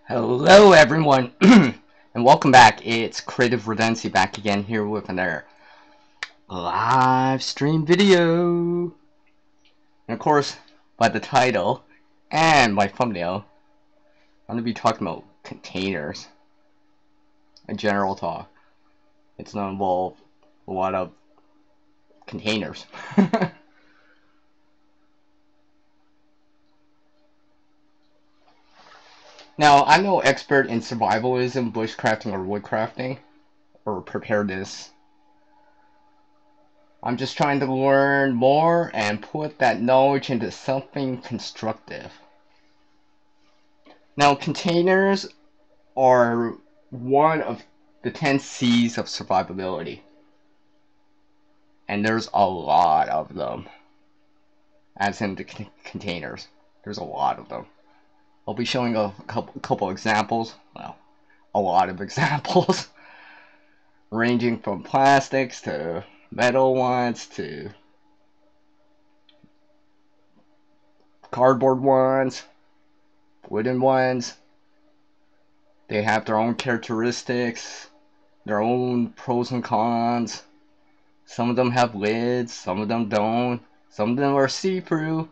Hello everyone and welcome back. It's Creative Redundancy back again here with another live stream video. And of course, by the title and my thumbnail, I'm going to be talking about containers. A general talk. It's going to involve a lot of containers. Now, I'm no expert in survivalism, bushcrafting, or woodcrafting, or preparedness. I'm just trying to learn more and put that knowledge into something constructive. Now, containers are one of the 10 C's of survivability. And there's a lot of them. As in the containers. There's a lot of them. I'll be showing a couple examples. Well, a lot of examples. Ranging from plastics to metal ones to cardboard ones, wooden ones. They have their own characteristics, their own pros and cons. Some of them have lids, some of them don't. Some of them are see-through,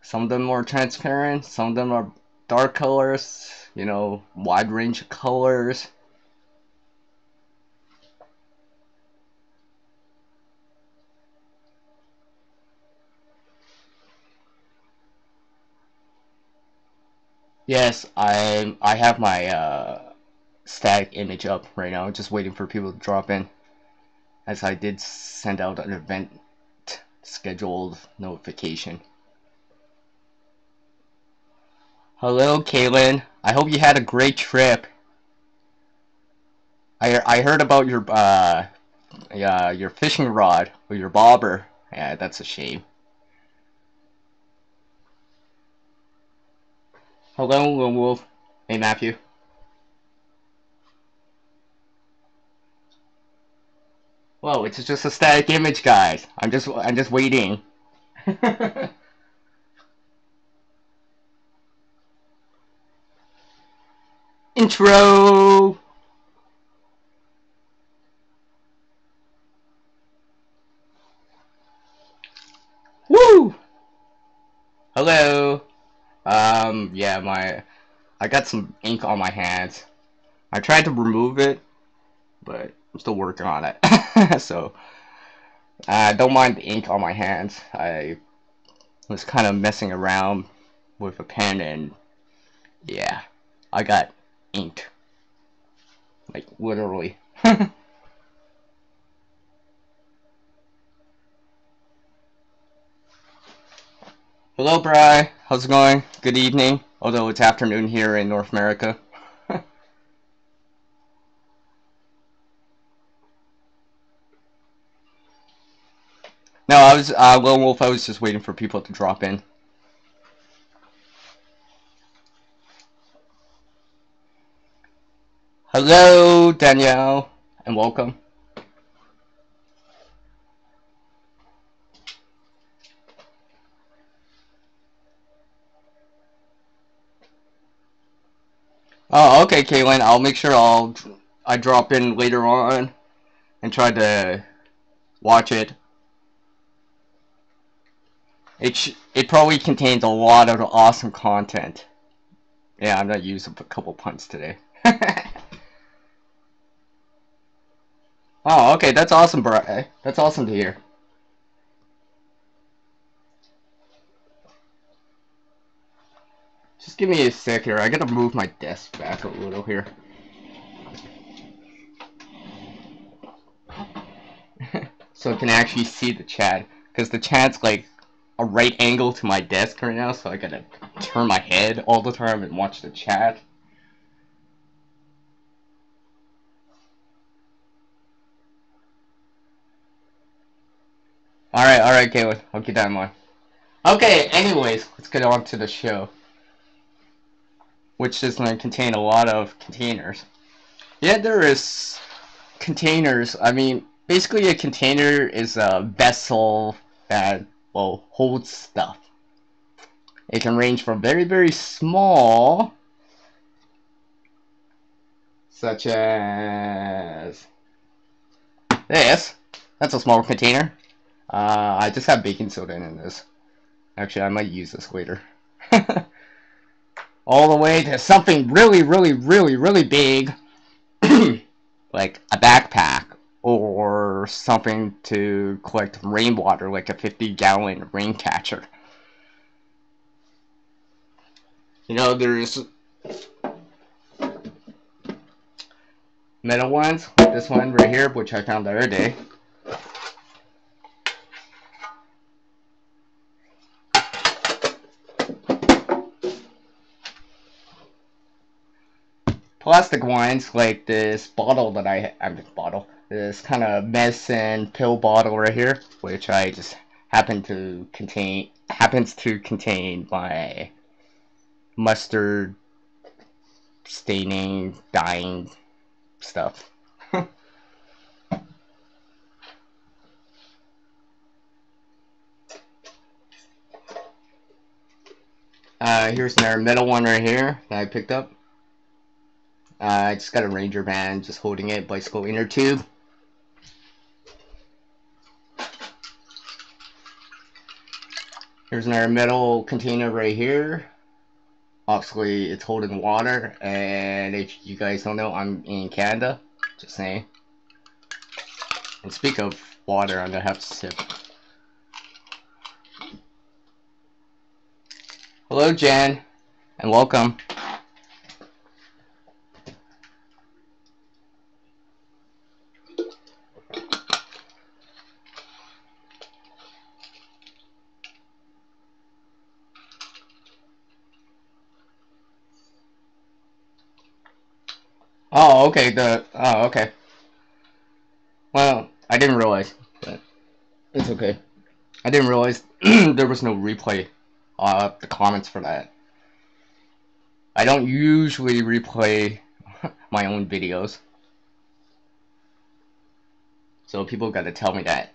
some of them are transparent, some of them are dark colors, you know, wide range of colors. Yes, I have my static image up right now, just waiting for people to drop in, as I did send out an event scheduled notification. Hello, Kaylin. I hope you had a great trip. I heard about your fishing rod or your bobber. Yeah, that's a shame. Hello, Lone Wolf. Hey, Matthew. Whoa, it's just a static image, guys. I'm just waiting. Intro. Woo. Hello. Yeah, I got some ink on my hands. I tried to remove it, but I'm still working on it. So, don't mind the ink on my hands. I was kind of messing around with a pen and yeah, I got inked. Like, literally. Hello, Bri. How's it going? Good evening. Although it's afternoon here in North America. No, I was, Lone Wolf, I was just waiting for people to drop in. Hello, Danielle, and welcome. Oh, okay, Caitlin. I'll make sure I drop in later on and try to watch it. It probably contains a lot of awesome content. Yeah, I'm gonna use a couple puns today. Oh, okay, that's awesome, bro. That's awesome to hear. Just give me a sec here. I gotta move my desk back a little here. So I can actually see the chat. Because the chat's like a right angle to my desk right now, so I gotta turn my head all the time and watch the chat. Alright, Caitlin. I'll get that in mind. Okay, anyways, let's get on to the show. Which is going to contain a lot of containers. Yeah, there is containers. I mean, basically a container is a vessel that, well, holds stuff. It can range from very, very small such as this. That's a small container. I just have baking soda in this. Actually, I might use this later. All the way to something really, really, really, really big, like a backpack, or something to collect rainwater, like a 50-gallon rain catcher. You know, there's metal ones, like this one right here, which I found the other day. Plastic ones, like this bottle that this kind of medicine pill bottle right here, which I just happens to contain my mustard staining, dyeing stuff. Here's another metal one right here that I picked up. I just got a Ranger band, just holding it, bicycle inner tube. Here's another metal container right here. Obviously, it's holding water, and if you guys don't know, I'm in Canada. Just saying. And speak of water, I'm gonna have to sip. Hello, Jen, and welcome. Oh, okay. Okay. Well, I didn't realize, but it's okay. I didn't realize there was no replay of the comments for that. I don't usually replay my own videos, so people gotta tell me that.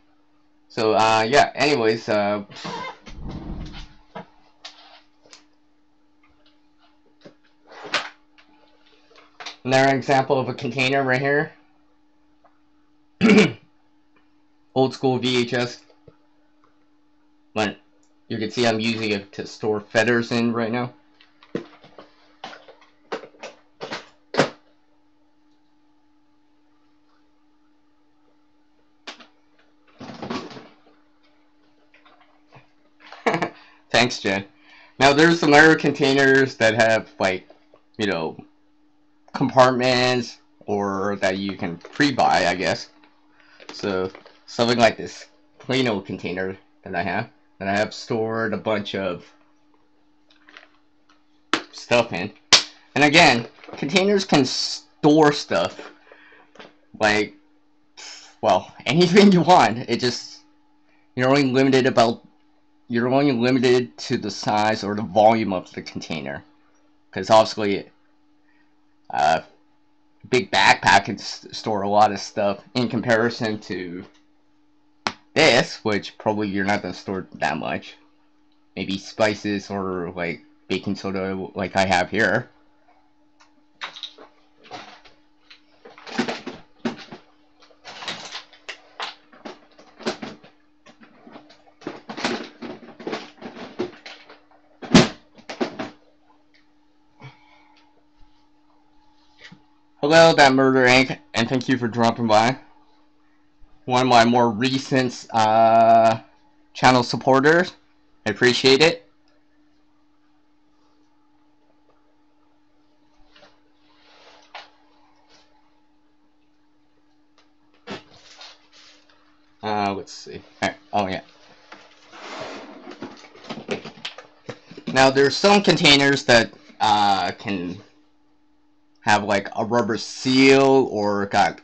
So, yeah, anyways, another example of a container right here. Old school VHS. But you can see I'm using it to store feathers in right now. Thanks, Jen. Now, there's some other containers that have, like, you know, compartments, or that you can pre-buy, I guess. So, something like this Plano container that I have stored a bunch of stuff in. And again, containers can store stuff, like, well, anything you want. It just, you're only limited to the size or the volume of the container, because obviously a big backpack can store a lot of stuff in comparison to this, which probably you're not going to store that much. Maybe spices or like baking soda like I have here. Hello, that Murder Inc., and thank you for dropping by. One of my more recent channel supporters. I appreciate it. Let's see. Right. Oh, yeah. Now, there's some containers that can have like a rubber seal, or got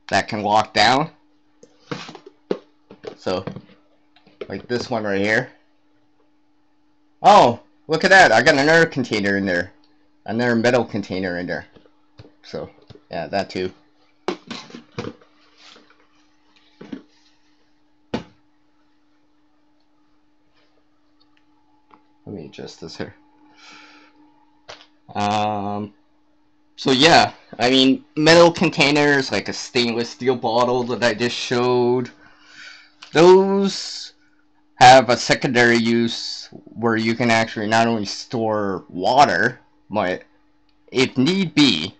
that can lock down. So, like this one right here. Oh, look at that! I got another container in there, another metal container in there. So, yeah, that too. Let me adjust this here. So yeah, I mean, metal containers like a stainless steel bottle that I just showed, those have a secondary use where you can actually not only store water, but if need be,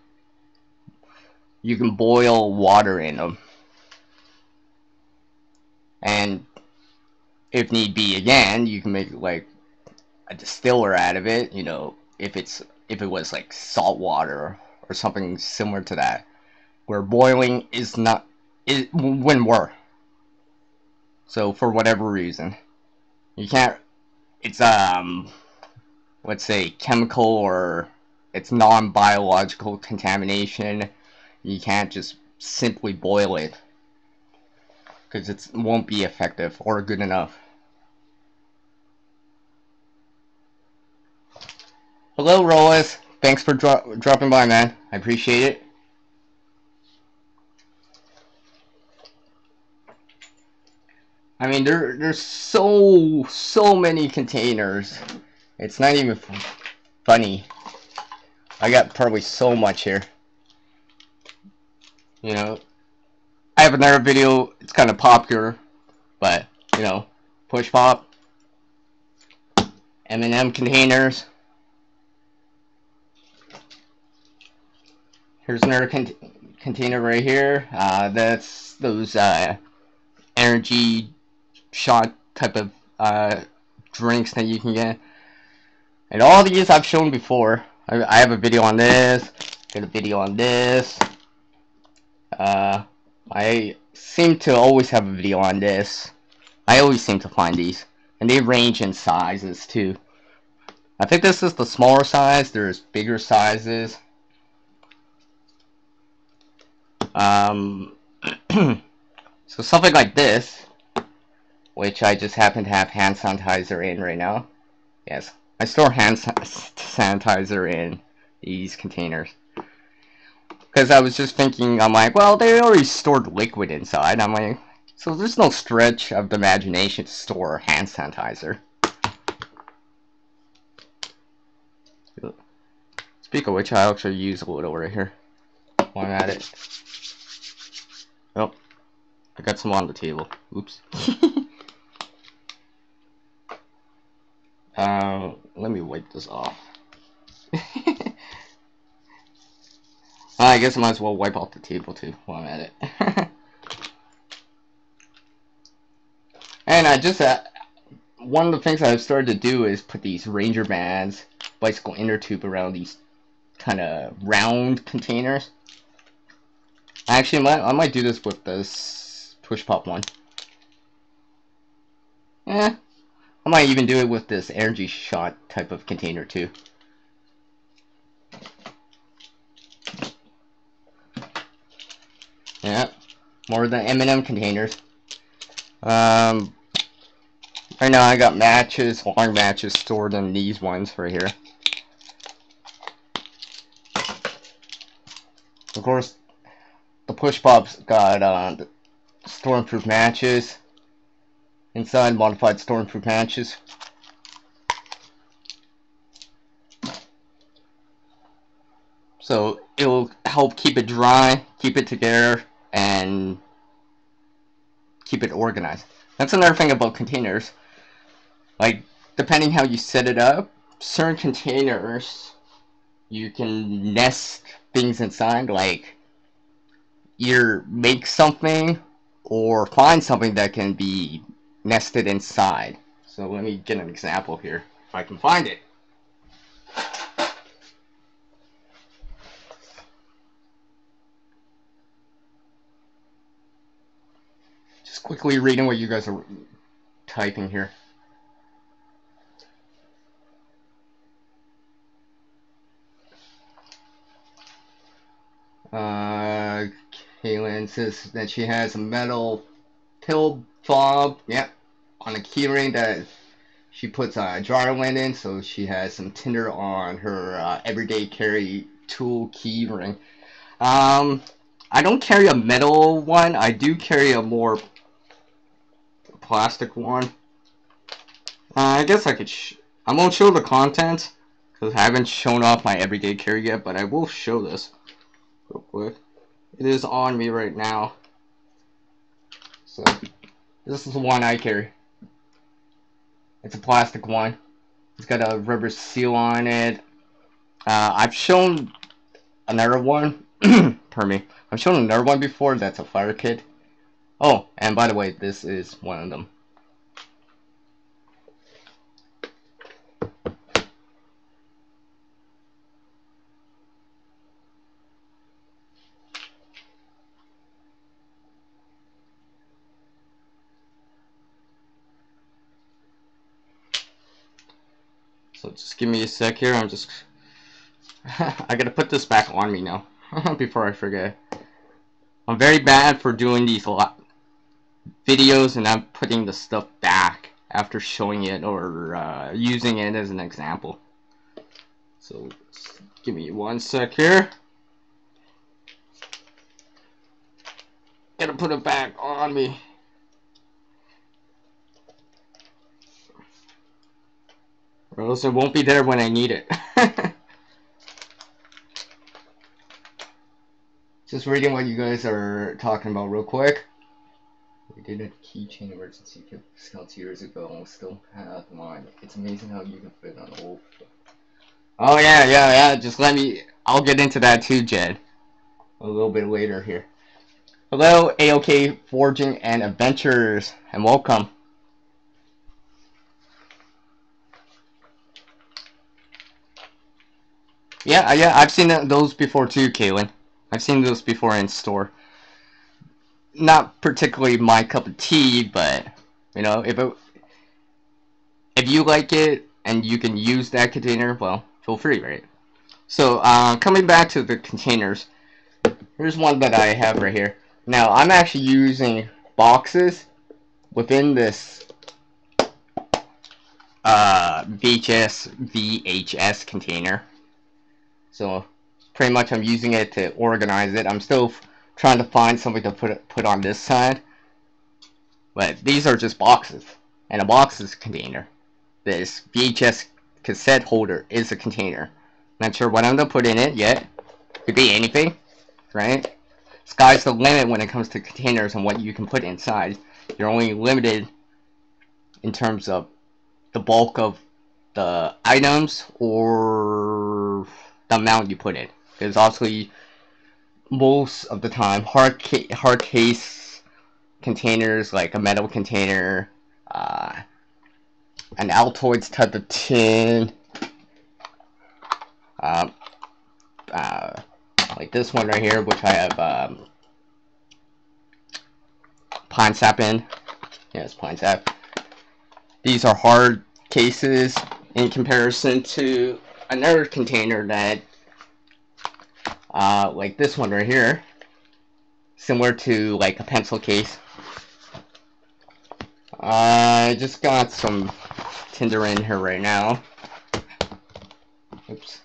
you can boil water in them. And if need be again, you can make like a distiller out of it, you know, if it was like salt water or something similar to that, where boiling is not, it wouldn't work. So for whatever reason, you can't, it's let's say chemical or it's non-biological contamination, you can't just simply boil it because it won't be effective or good enough. Hello, Roas. Thanks for dropping by, man. I appreciate it. I mean, there's so many containers. It's not even funny. I got probably so much here. You know, I have another video. It's kind of popular, but you know, push pop, M&M containers. Here's another container right here. That's those energy shot type of drinks that you can get. And all these I've shown before. I have a video on this. Got a video on this. I seem to always have a video on this. I always seem to find these. And they range in sizes too. I think this is the smaller size. There's bigger sizes. So something like this, which I just happen to have hand sanitizer in right now. Yes, I store hand sanitizer in these containers. Because I was just thinking, I'm like, well, they already stored liquid inside. I'm like, so there's no stretch of the imagination to store hand sanitizer. Speaking of which, I actually use a little right here while I'm at it. Oh, I got some on the table. Oops. Let me wipe this off. I guess I might as well wipe off the table too while I'm at it. And I just, one of the things I've started to do is put these Ranger bands, bicycle inner tube around these kind of round containers. Actually, I might do this with this push pop one. I might even do it with this energy shot type of container too. Yeah, more than M&M containers. Right now I got matches, long matches stored in these ones right here. Of course, the push pops got stormproof matches inside, modified stormproof matches. So it'll help keep it dry, keep it together, and keep it organized. That's another thing about containers. Like, depending how you set it up, certain containers you can nest things inside, like either make something or find something that can be nested inside. So let me get an example here, if I can find it. Just quickly reading what you guys are typing here. Kaylin says that she has a metal pill fob, yep, on a keyring that she puts a jar lint in, so she has some tinder on her everyday carry tool keyring. I don't carry a metal one. I do carry a more plastic one. I guess I could. I won't show the contents because I haven't shown off my everyday carry yet, but I will show this real quick. It is on me right now. So this is the one I carry. It's a plastic one. It's got a rubber seal on it. I've shown another one. Pardon me. I've shown another one before. That's a fire kit. Oh, and by the way, this is one of them. So just give me a sec here. I'm just I gotta put this back on me now before I forget. I'm very bad for doing these videos and I'm putting the stuff back after showing it or using it as an example. So give me one sec here. Gotta put it back on me. Or else it won't be there when I need it. Just reading what you guys are talking about real quick. We did a keychain emergency kit for Scouts years ago and we still have mine. It's amazing how you can fit on old. Oh yeah. Just let me. I'll get into that too, Jed. A little bit later here. Hello, AOK Forging and Adventures, and welcome. Yeah, I've seen those before too, Kaylin. I've seen those before in store. Not particularly my cup of tea, but you know, if you like it and you can use that container, well, feel free, right? So, coming back to the containers, here's one that I have right here. Now, I'm actually using boxes within this VHS container. So pretty much I'm using it to organize it. I'm still trying to find something to put on this side. But these are just boxes. And a box is a container. This VHS cassette holder is a container. Not sure what I'm going to put in it yet. Could be anything, right? Sky's the limit when it comes to containers and what you can put inside. You're only limited in terms of the bulk of the items or the amount you put in. Because obviously, most of the time, hard case containers, like a metal container, an Altoids type of tin, like this one right here, which I have pine sap in. Yes, pine sap. These are hard cases in comparison to another container that, like this one right here, similar to like a pencil case. I just got some tinder in here right now. Oops.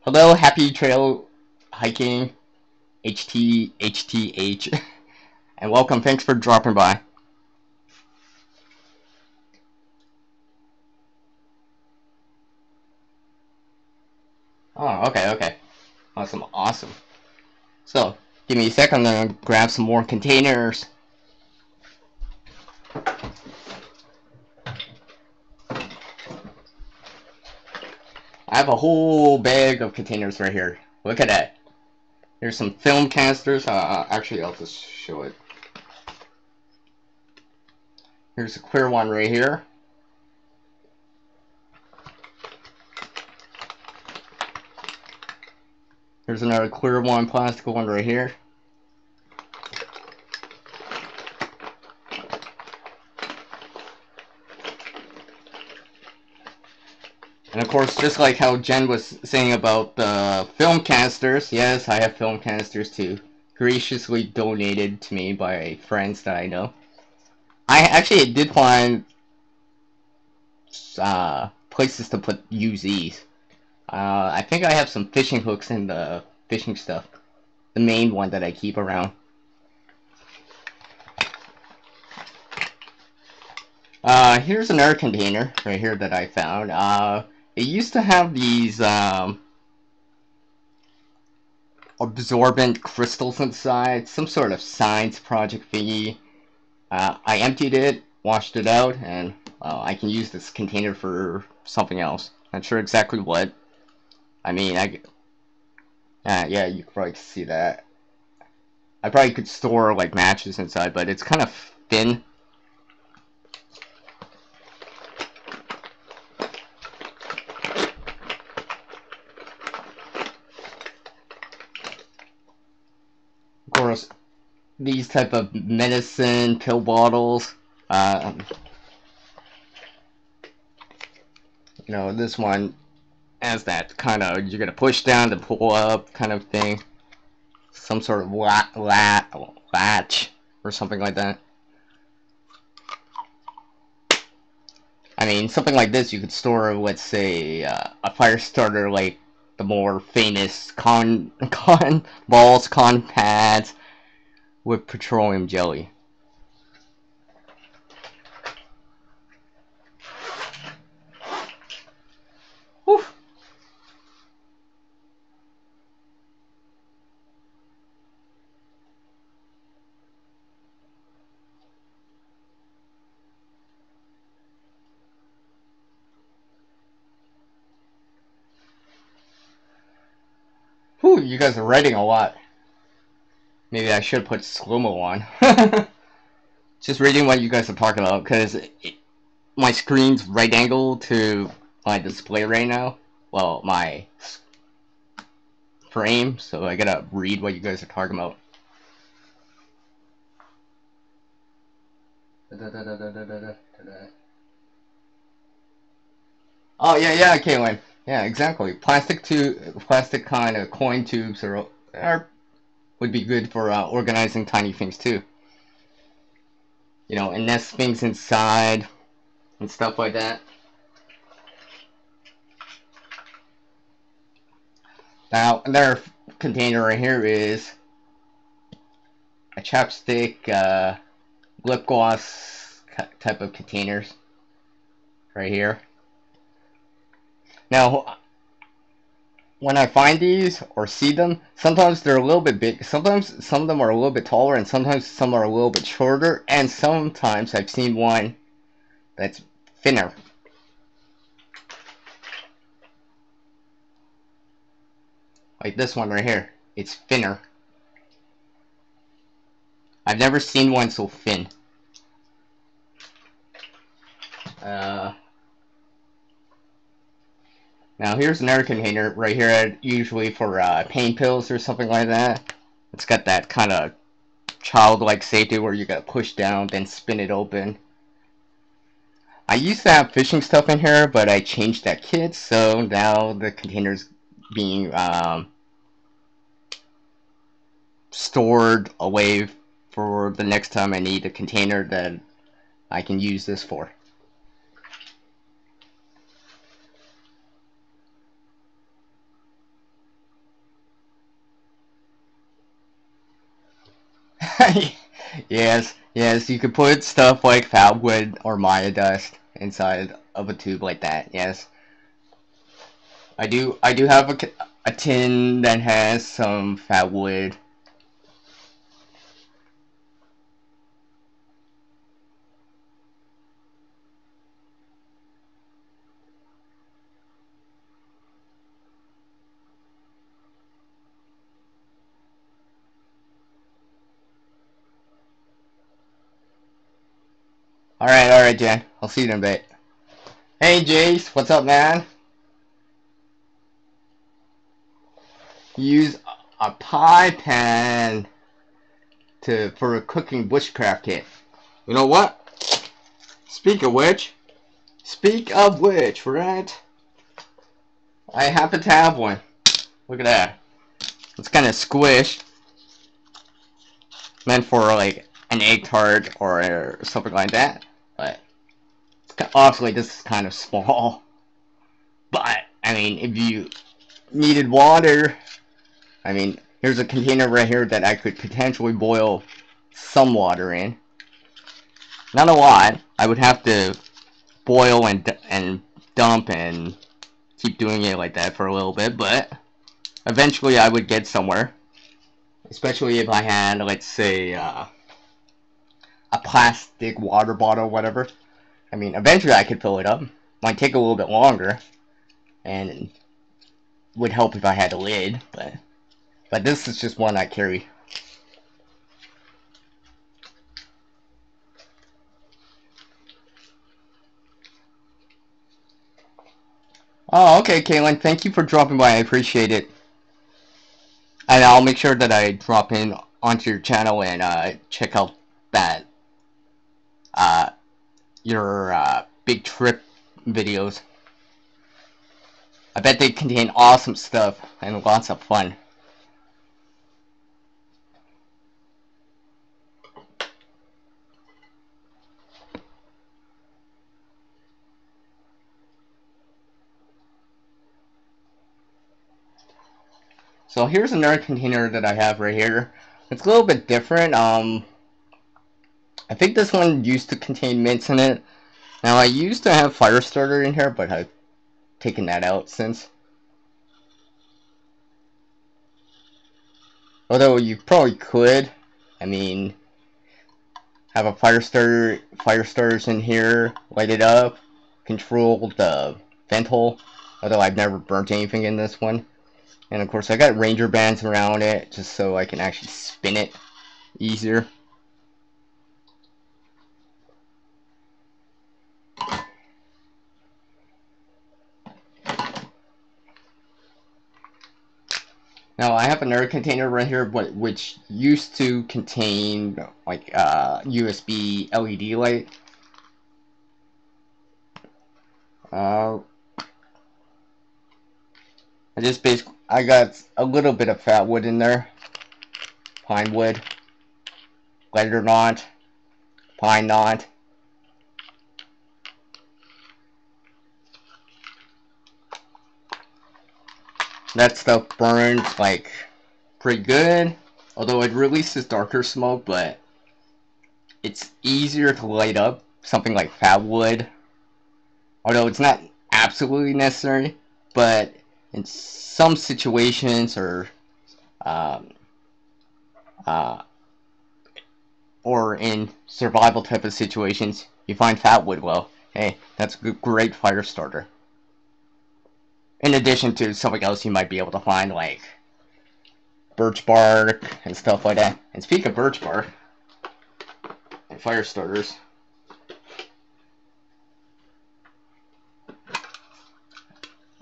Hello, happy trail hiking, HTH, and welcome. Thanks for dropping by. Oh, okay. Awesome. So, give me a sec. I'm gonna grab some more containers. I have a whole bag of containers right here. Look at that. Here's some film canisters. Actually, I'll just show it. Here's a clear one right here. Here's another clear one, plastic one right here. And of course, just like how Jen was saying about the film canisters, yes, I have film canisters too. Graciously donated to me by friends that I know. I actually did find places to use these. I think I have some fishing hooks in the fishing stuff. the main one that I keep around. Here's another container right here that I found. It used to have these absorbent crystals inside, some sort of science project thingy. I emptied it, washed it out, and I can use this container for something else. Not sure exactly what. I mean, yeah, you could probably see that. I probably could store like matches inside, but it's kind of thin. Of course, these type of medicine pill bottles. You know, this one has that kind of, you're gonna push down to pull up kind of thing. Some sort of latch or something like that. I mean, something like this you could store, let's say, a fire starter like the more famous con balls, con pads with petroleum jelly. Whew. Whew, you guys are writing a lot. Maybe I should put slow-mo on. Just reading what you guys are talking about, because my screen's right angle to my display right now. Well, my frame, so I gotta read what you guys are talking about. Oh yeah, Caitlin. Yeah, exactly. Plastic kind of coin tubes would be good for organizing tiny things too. You know, and nest things inside and stuff like that. Now, another container right here is a chapstick, lip gloss type of containers right here. Now, when I find these or see them, sometimes they're a little bit big. Sometimes some of them are a little bit taller, and sometimes some are a little bit shorter. And sometimes I've seen one that's thinner. Like this one right here. It's thinner. I've never seen one so thin. Now here's another container right here, usually for pain pills or something like that. It's got that kind of childlike safety where you gotta push down, then spin it open. I used to have fishing stuff in here, but I changed that kit, so now the container's being stored away for the next time I need a container that I can use this for. Yes, you could put stuff like fat wood or Maya dust inside of a tube like that. Yes, I do have a tin that has some fat wood. Alright, Jen. I'll see you in a bit. Hey, Jace, what's up, man? Use a pie pan for a cooking bushcraft kit. You know what? Speak of which, right? I happen to have one. Look at that. It's kind of squished. Meant for like an egg tart or something like that. But obviously this is kind of small. But I mean, if you needed water, I mean, here's a container right here that I could potentially boil some water in. Not a lot. I would have to boil and dump and keep doing it like that for a little bit, but eventually I would get somewhere. Especially if I had, let's say, a plastic water bottle or whatever. I mean, eventually I could fill it up. Might take a little bit longer, and would help if I had a lid, but this is just one I carry. Oh, okay, Caitlin. Thank you for dropping by. I appreciate it. And I'll make sure that I drop in onto your channel and check out that your big trip videos. I bet they contain awesome stuff and lots of fun. So here's another container that I have right here. It's a little bit different. I think this one used to contain mints in it. Now I used to have fire starter in here, but I've taken that out since. Although you probably could, I mean, have a fire starters in here, light it up, control the vent hole. Although I've never burnt anything in this one. And of course I got ranger bands around it just so I can actually spin it easier. Now I have another container right here which used to contain like USB LED light. I got a little bit of fat wood in there. Pine wood, leather knot, pine knot. That stuff burns like pretty good, although it releases darker smoke, but it's easier to light up something like fat wood. Although it's not absolutely necessary, but in some situations or in survival type of situations, you find fat wood, well, hey, that's a great fire starter. In addition to something else you might be able to find, like birch bark and stuff like that. And speaking of birch bark and fire starters,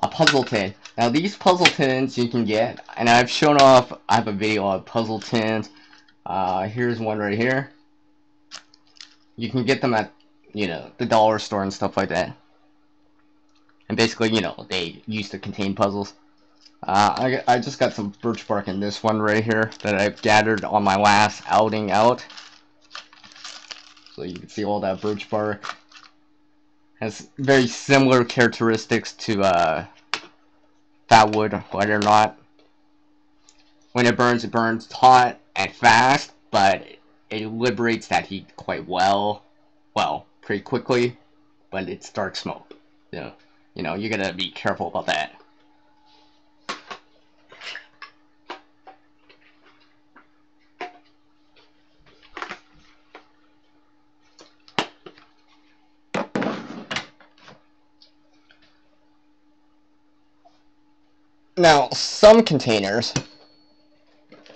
a puzzle tin. Now these puzzle tins you can get, and I've shown off, I have a video of puzzle tins. Here's one right here. You can get them at, you know, the dollar store and stuff like that. And basically, you know, they used to contain puzzles. I just got some birch bark in this one right here that I've gathered on my last outing out. So you can see all that birch bark. Has very similar characteristics to fat wood, whether or not. When it burns hot and fast, but it liberates that heat quite well, pretty quickly, but it's dark smoke. You know, you gotta be careful about that. Now, some containers,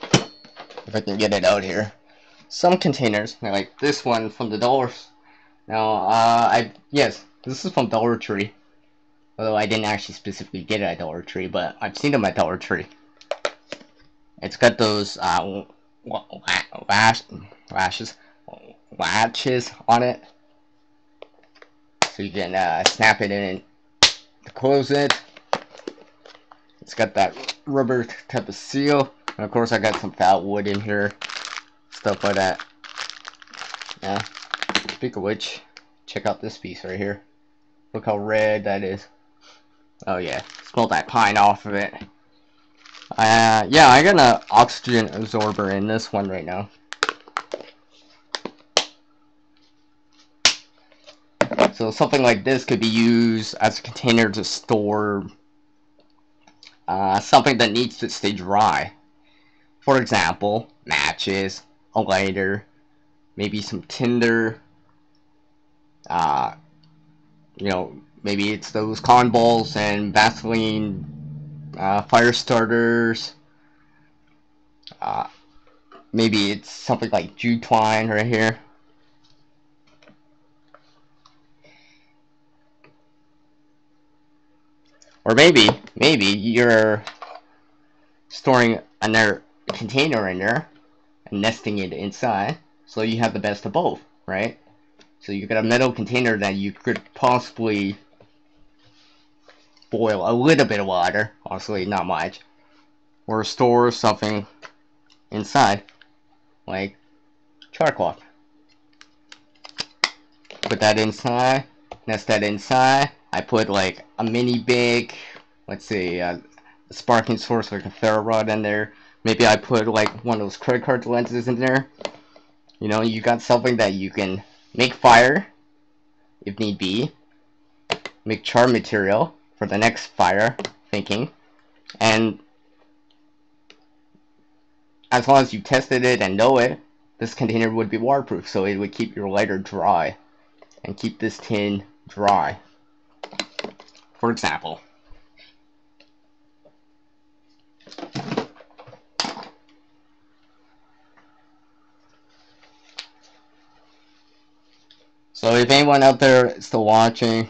if I can get it out here, some containers, like this one from the dollar. Now, yes, this is from Dollar Tree. Although I didn't actually specifically get it at Dollar Tree, but I've seen them at Dollar Tree. It's got those latches on it, so you can snap it in to close it. It's got that rubber type of seal, and of course I got some fat wood in here, stuff like that. Yeah. Speaking of which, check out this piece right here. Look how red that is. Oh yeah, smell that pine off of it. Yeah, I got an oxygen absorber in this one right now. So something like this could be used as a container to store something that needs to stay dry. For example, matches, a lighter, maybe some tinder, you know, maybe it's those cotton balls and Vaseline fire starters. Maybe it's something like jute twine right here. Or maybe you're storing another container in there and nesting it inside, so you have the best of both, right? So you got a metal container that you could possibly boil a little bit of water, honestly not much, or store something inside, like charcoal. Put that inside, nest that inside. I put like a mini big, let's say a sparking source like a ferro rod in there. Maybe I put like one of those credit card lenses in there. You know, you got something that you can make fire if need be, make char material for the next fire thinking, and as long as you tested it and know it, this container would be waterproof, so it would keep your lighter dry and keep this tin dry, for example. So if anyone out there is still watching,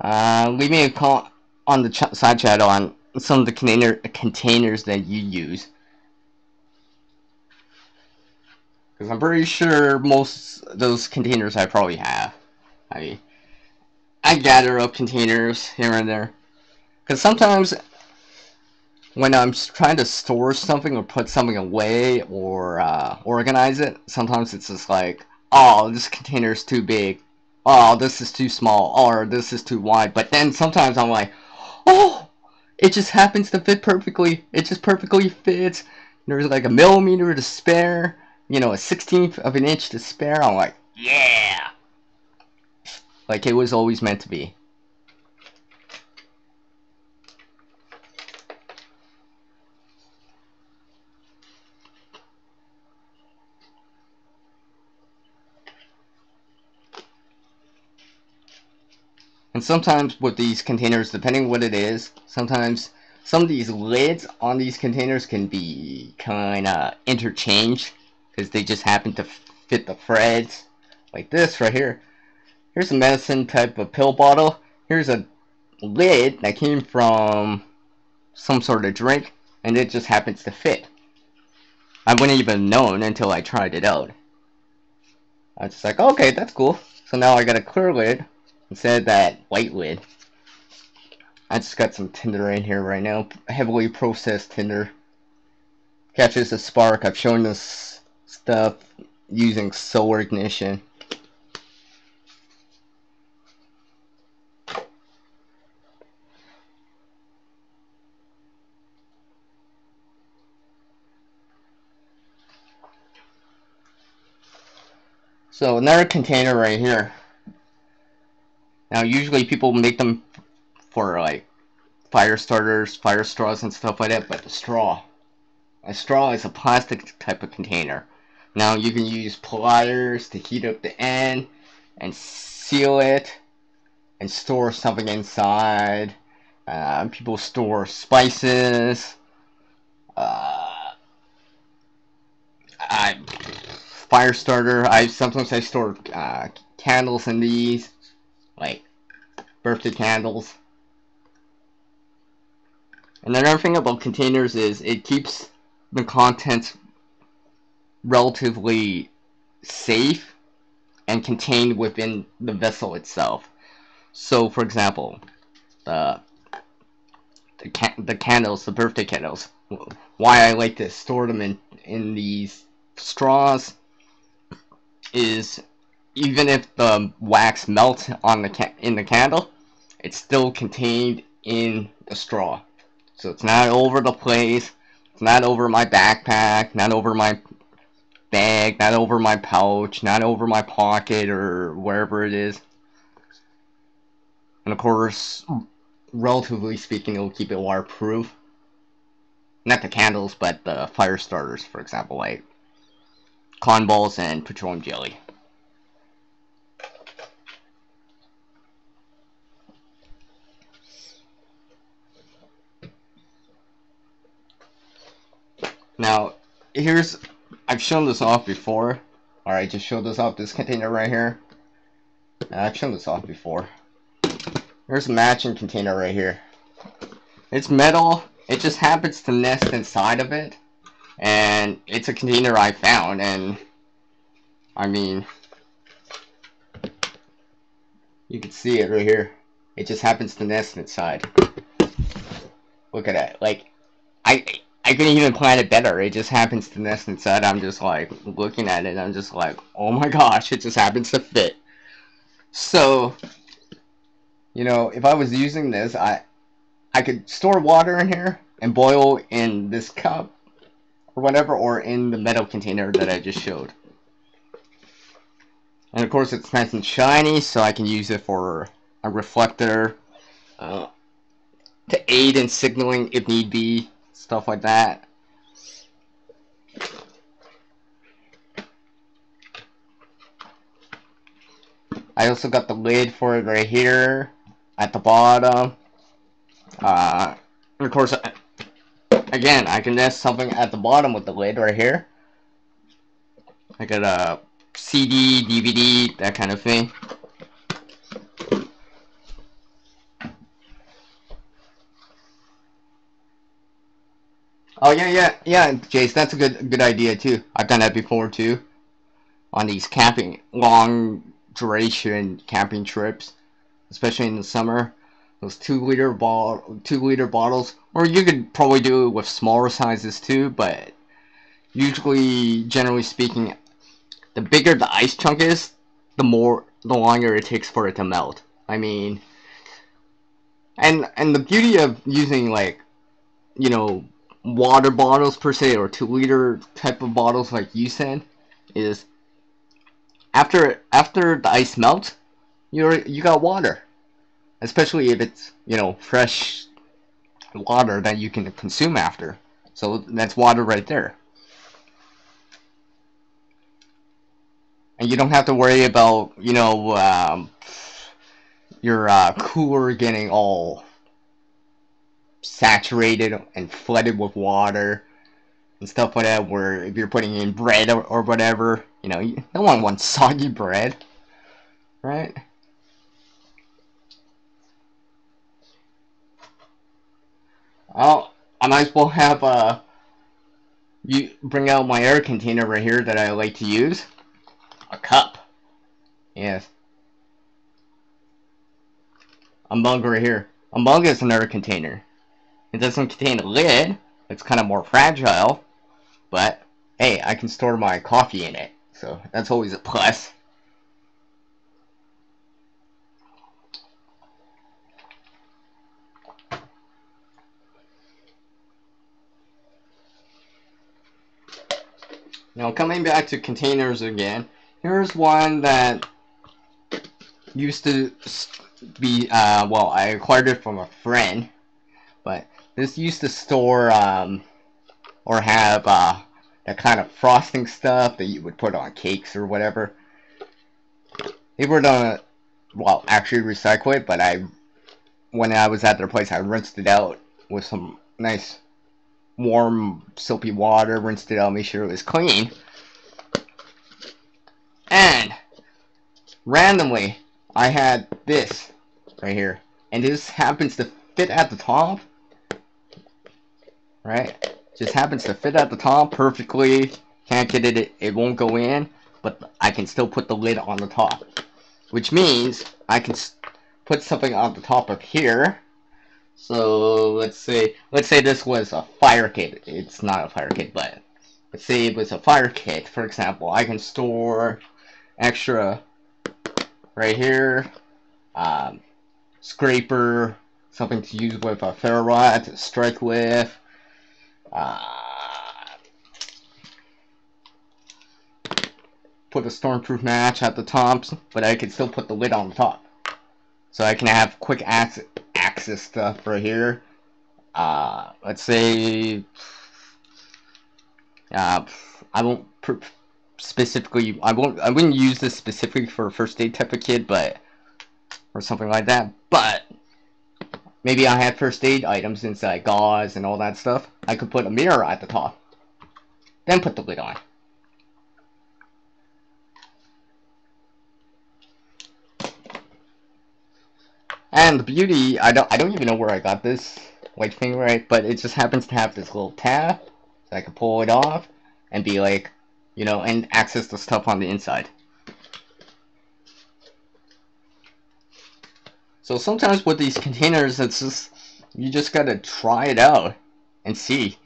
leave me a comment on the side chat on some of the containers that you use, because I'm pretty sure most of those containers I probably have. I mean, I gather up containers here and there, because sometimes when I'm trying to store something or put something away or organize it, sometimes it's just like, oh, this container is too big, oh, this is too small, or this is too wide. But then sometimes I'm like, oh, it just happens to fit perfectly. It just perfectly fits. There's like a millimeter to spare, you know, a 16th of an inch to spare. I'm like, yeah, like it was always meant to be. And sometimes with these containers, depending what it is, sometimes some of these lids on these containers can be kind of interchanged because they just happen to fit the threads. Like this right here. Here's a medicine type of pill bottle. Here's a lid that came from some sort of drink, and it just happens to fit. I wouldn't even known until I tried it out. I was just like, okay, that's cool. So now I got a clear lid instead of that white lid. I just got some tinder in here right now, heavily processed tinder. Catches a spark. I've shown this stuff using solar ignition. So another container right here. Now usually people make them for like fire starters, fire straws and stuff like that, but a straw is a plastic type of container. Now you can use pliers to heat up the end and seal it and store something inside. People store spices. Fire starter. Sometimes I store candles in these, like birthday candles. And another thing about containers is it keeps the contents relatively safe and contained within the vessel itself. So, for example, the candles, the birthday candles. Why I like to store them in these straws is even if the wax melts on in the candle, it's still contained in the straw. So it's not over the place. It's not over my backpack, not over my bag, not over my pouch, not over my pocket or wherever it is. And of course, relatively speaking, it'll keep it waterproof. Not the candles, but the fire starters, for example, like cotton balls and petroleum jelly. Now, I've shown this off before. Alright, just showed this off, this container right here. I've shown this off before. There's a matching container right here. It's metal, it just happens to nest inside of it. And it's a container I found, and I mean, you can see it right here. It just happens to nest inside. Look at that. Like, I couldn't even plan it better. It just happens to nest inside. I'm just like looking at it and I'm just like, oh my gosh, it just happens to fit. So, you know, if I was using this, I could store water in here and boil in this cup or whatever, or in the metal container that I just showed. And of course it's nice and shiny, so I can use it for a reflector to aid in signaling if need be, stuff like that. I also got the lid for it right here at the bottom. And of course, again, I can nest something at the bottom with the lid right here. I got a CD, DVD, that kind of thing. Oh yeah, Jace, that's a good idea too. I've done that before too, on these long duration camping trips, especially in the summer. Those 2-liter bottles, or you could probably do it with smaller sizes too, but usually, generally speaking, the bigger the ice chunk is, the longer it takes for it to melt. I mean, and the beauty of using, like, you know, water bottles per se, or 2-liter type of bottles like you said, is after the ice melts, you got water. Especially if it's, you know, fresh water that you can consume after. So that's water right there. And you don't have to worry about, you know, your cooler getting all saturated and flooded with water and stuff like that, where if you're putting in bread or whatever, you know, no one wants soggy bread, right? I might as well have you bring out my air container right here that I like to use. A cup. Yes. A mug right here. A mug is an air container. It doesn't contain a lid. It's kind of more fragile. But, hey, I can store my coffee in it. So, that's always a plus. Now, coming back to containers again, here's one that used to be, well, I acquired it from a friend, but this used to store, or have, that kind of frosting stuff that you would put on cakes or whatever. They were gonna, well, actually recycle it, but when I was at their place, I rinsed it out with some nice warm soapy water, rinsed it out, made sure it was clean, and randomly I had this right here, and this happens to fit at the top, right? Just happens to fit at the top perfectly. Can't get it won't go in, but I can still put the lid on the top, which means I can put something on the top of here. So let's say this was a fire kit. It's not a fire kit, but let's say it was a fire kit, for example. I can store extra right here, scraper, something to use with a ferro rod to strike with, put a stormproof match at the top, but I can still put the lid on the top. So I can have quick access stuff right here. Let's say, I won't specifically, I wouldn't use this specifically for a first aid type of kit, but, or something like that, but maybe I have first aid items inside, gauze and all that stuff. I could put a mirror at the top, then put the lid on. And the beauty, I don't even know where I got this white thing, right, but it just happens to have this little tab, so I can pull it off and be like, you know, and access the stuff on the inside. So sometimes with these containers, it's just, you just gotta try it out and see.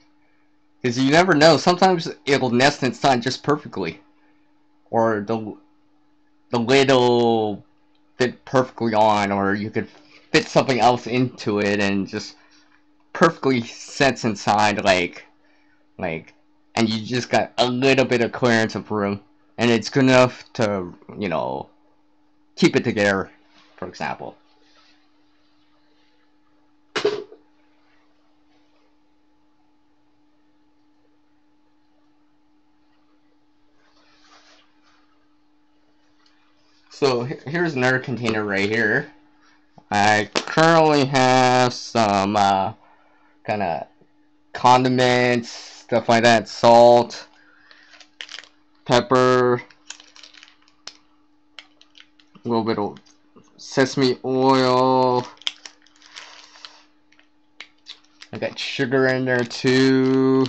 Because you never know, sometimes it'll nest inside just perfectly. Or the lid will fit perfectly on, or you could fit something else into it and just perfectly sets inside, like, and you just got a little bit of clearance of room, and it's good enough to, you know, keep it together, for example. So here's another container right here. I currently have some kind of condiments, stuff like that, salt, pepper, a little bit of sesame oil. I got sugar in there too.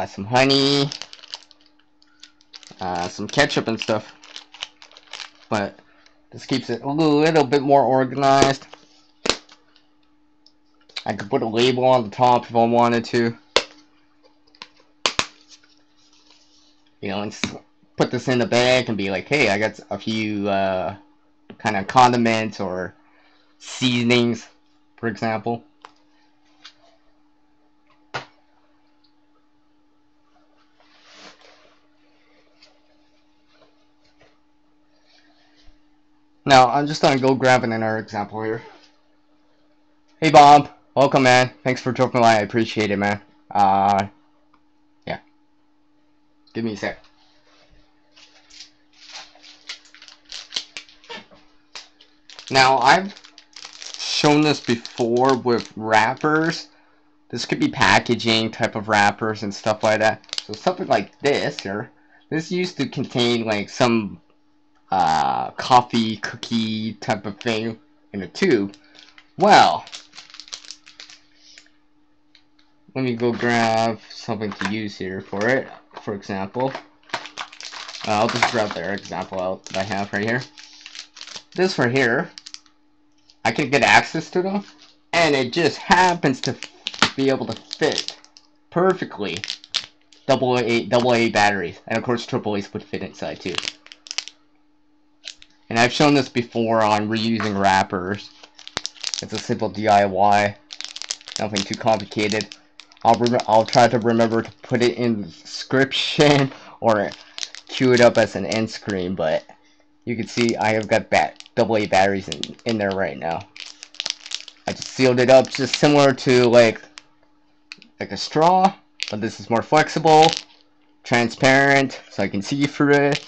Some honey. Some ketchup and stuff. But this keeps it a little bit more organized. I could put a label on the top if I wanted to. You know, and put this in the bag and be like, hey, I got a few kind of condiments or seasonings, for example. Now, I'm just gonna go grab another example here. Hey Bob, welcome man. Thanks for dropping by, I appreciate it, man. Yeah. Give me a sec. Now, I've shown this before with wrappers. This could be packaging type of wrappers and stuff like that. So something like this here. This used to contain like some coffee cookie type of thing in a tube. Well, let me go grab something to use here for it. For example, I'll just grab their example out that I have right here. This right here, I can get access to them, and it just happens to be able to fit perfectly AA batteries, and of course AAA's would fit inside too. And I've shown this before on reusing wrappers. It's a simple DIY, nothing too complicated. I'll try to remember to put it in the description or cue it up as an end screen, but you can see I have got AA batteries in there right now. I just sealed it up, just similar to like a straw, but this is more flexible, transparent, so I can see through it.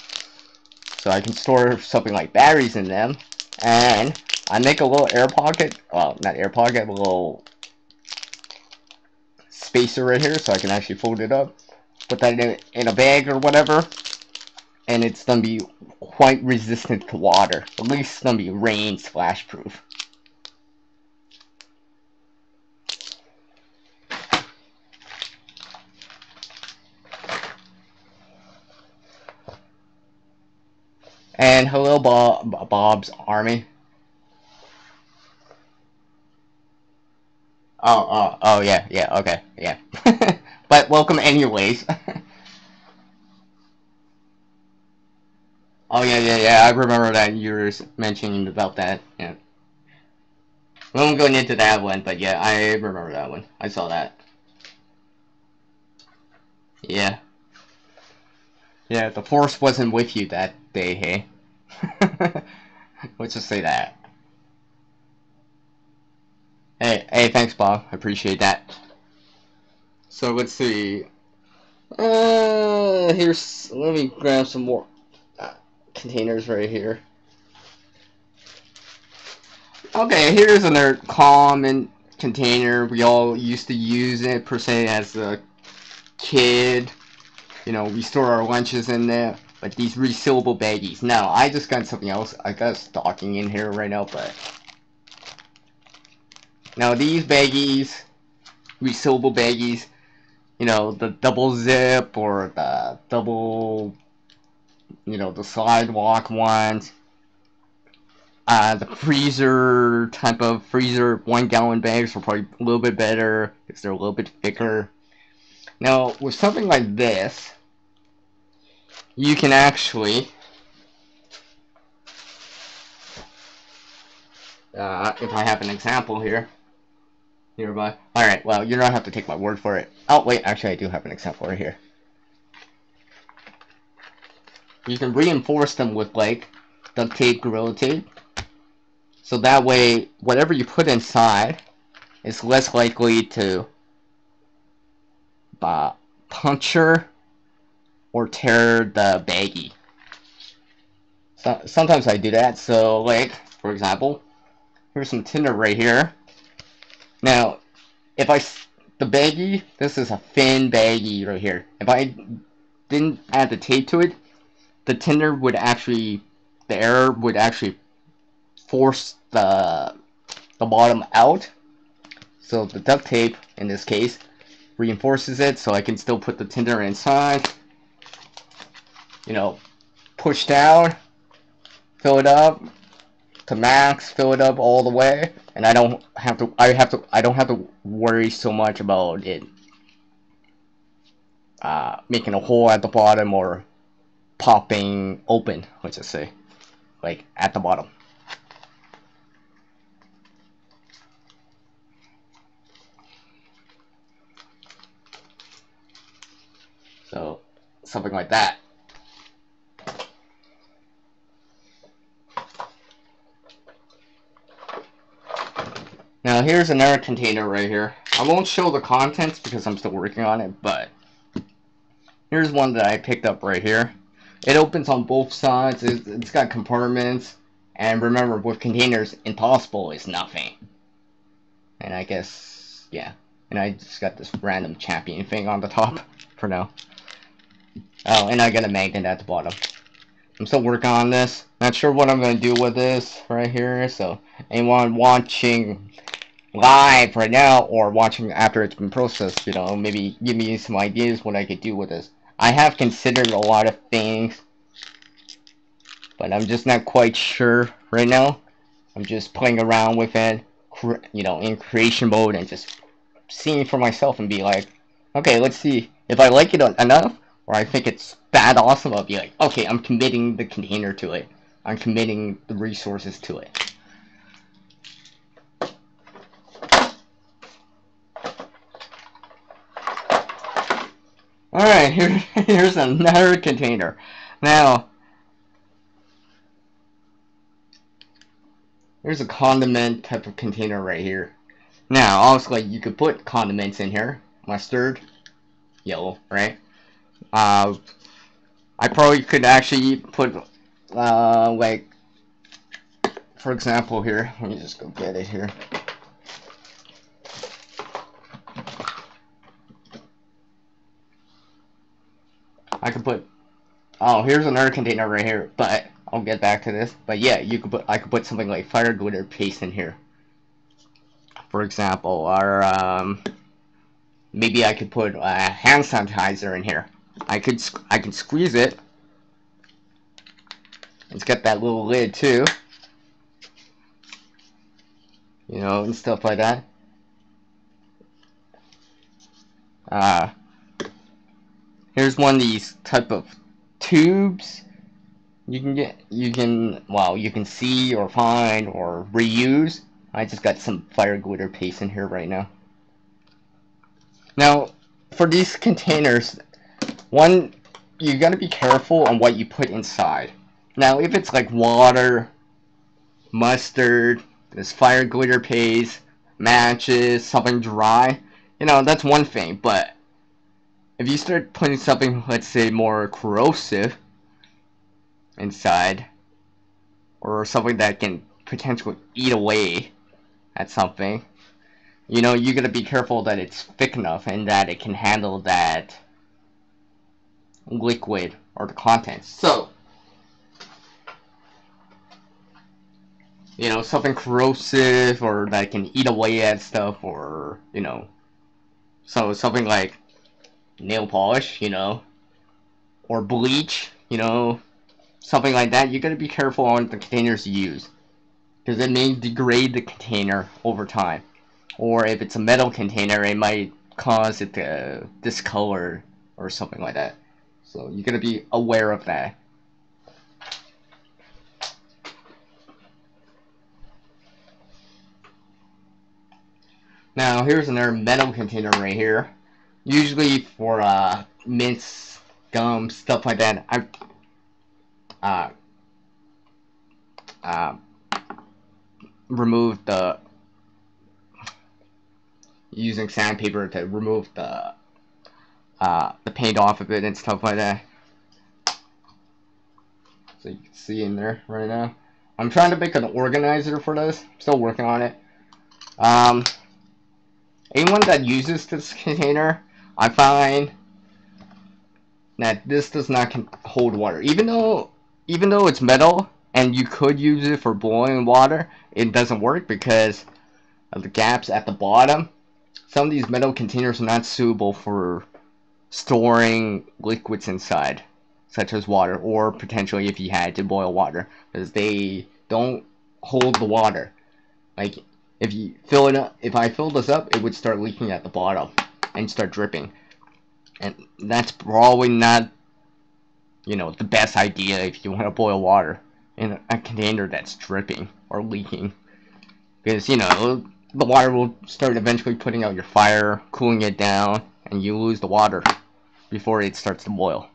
So I can store something like batteries in them, and I make a little air pocket, well, not air pocket, but a little spacer right here, so I can actually fold it up, put that in a bag or whatever, and it's gonna be quite resistant to water. At least it's gonna be rain splash proof. And hello, Bob's Army. Oh, yeah, okay, yeah. But welcome anyways. Oh, yeah, I remember that you were mentioning about that, yeah. We won't go into that one, but yeah, I remember that one. I saw that. Yeah. Yeah, the force wasn't with you that day, hey? Let's just say that. Hey, thanks, Bob. I appreciate that. So let's see. Let me grab some more containers right here. Okay, here's another common container. We all used to use it per se as a kid. You know, we store our lunches in there. But these resealable baggies. Now, I just got something else. I got stocking in here right now, but now these baggies, resealable baggies, you know, the double zip or the double, you know, the sidewalk ones. The freezer type of freezer 1 gallon bags are probably a little bit better because they're a little bit thicker. Now, with something like this, you can actually, if I have an example here, nearby. Alright, well, you don't have to take my word for it. Oh, wait, actually I do have an example right here. You can reinforce them with, like, duct tape, Gorilla Tape. So that way, whatever you put inside is less likely to puncture or tear the baggie. So, sometimes I do that. So, like, for example, here's some tinder right here. Now, if the baggie, this is a thin baggie right here. If I didn't add the tape to it, the tinder would actually, the air would actually force the bottom out. So the duct tape, in this case, reinforces it so I can still put the tinder inside. You know, push down, fill it up to max, fill it up all the way, and I don't have to worry so much about it making a hole at the bottom or popping open, let's just say, like at the bottom. So something like that. Now here's another container right here. I won't show the contents because I'm still working on it, but here's one that I picked up right here. It opens on both sides. It's got compartments. And remember, with containers, impossible is nothing. And I guess, yeah. And I just got this random champion thing on the top for now. Oh, and I got a magnet at the bottom. I'm still working on this. Not sure what I'm going to do with this right here. So, anyone watching live right now or watching after it's been processed, you know, maybe give me some ideas what I could do with this. I have considered a lot of things, but I'm just not quite sure right now. I'm just playing around with it, you know, in creation mode and just seeing for myself and be like, okay, let's see if I like it enough or I think it's bad awesome. I'll be like, okay, I'm committing the container to it. I'm committing the resources to it. Alright, here's another container. Now, here's a condiment type of container right here. Now, obviously, you could put condiments in here. Mustard, yellow, right? I probably could actually put, like, for example here, let me just go get it here. I could put, oh, here's another container right here, but I'll get back to this. But yeah, I could put something like fire glitter paste in here, for example, or maybe I could put hand sanitizer in here. I can squeeze it. It's got that little lid too, you know, and stuff like that. Here's one of these type of tubes you can get. You can see or find or reuse. I just got some fire glitter paste in here right now. Now, for these containers, one you gotta be careful on what you put inside. Now, if it's like water, mustard, this fire glitter paste, matches, something dry, you know, that's one thing. But if you start putting something, let's say, more corrosive inside, or something that can potentially eat away at something, you know, you gotta be careful that it's thick enough and that it can handle that liquid or the contents. So, you know, something corrosive or that can eat away at stuff, or, you know, so something like nail polish, you know, or bleach, you know, something like that. You gotta be careful on the containers you use, because it may degrade the container over time. Or if it's a metal container, it might cause it to discolor or something like that. So you gotta be aware of that. Now here's another metal container right here. Usually for mints, gum, stuff like that. I removed using sandpaper to remove the paint off of it and stuff like that. So you can see in there right now. I'm trying to make an organizer for this. Still working on it. Anyone that uses this container, I find that this does not hold water. Even though it's metal and you could use it for boiling water, it doesn't work because of the gaps at the bottom. Some of these metal containers are not suitable for storing liquids inside, such as water, or potentially if you had to boil water, because they don't hold the water. Like, if you fill it up, if I fill this up, it would start leaking at the bottom and start dripping, and that's probably not, you know, the best idea if you want to boil water in a container that's dripping or leaking, because, you know, the water will start eventually putting out your fire, cooling it down, and you lose the water before it starts to boil.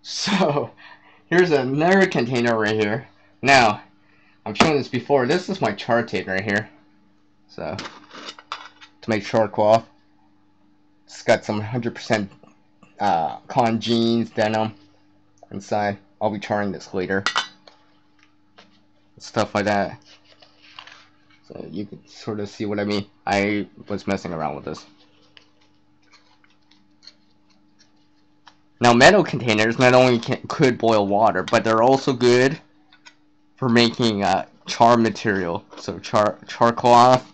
So, here's another container right here. Now, I've shown this before. This is my char tape right here. So, to make char cloth. It's got some 100% cotton jeans, denim inside. I'll be charring this later. Stuff like that. So you can sort of see what I mean. I was messing around with this. Now, metal containers not only could boil water, but they're also good for making char material. So char cloth,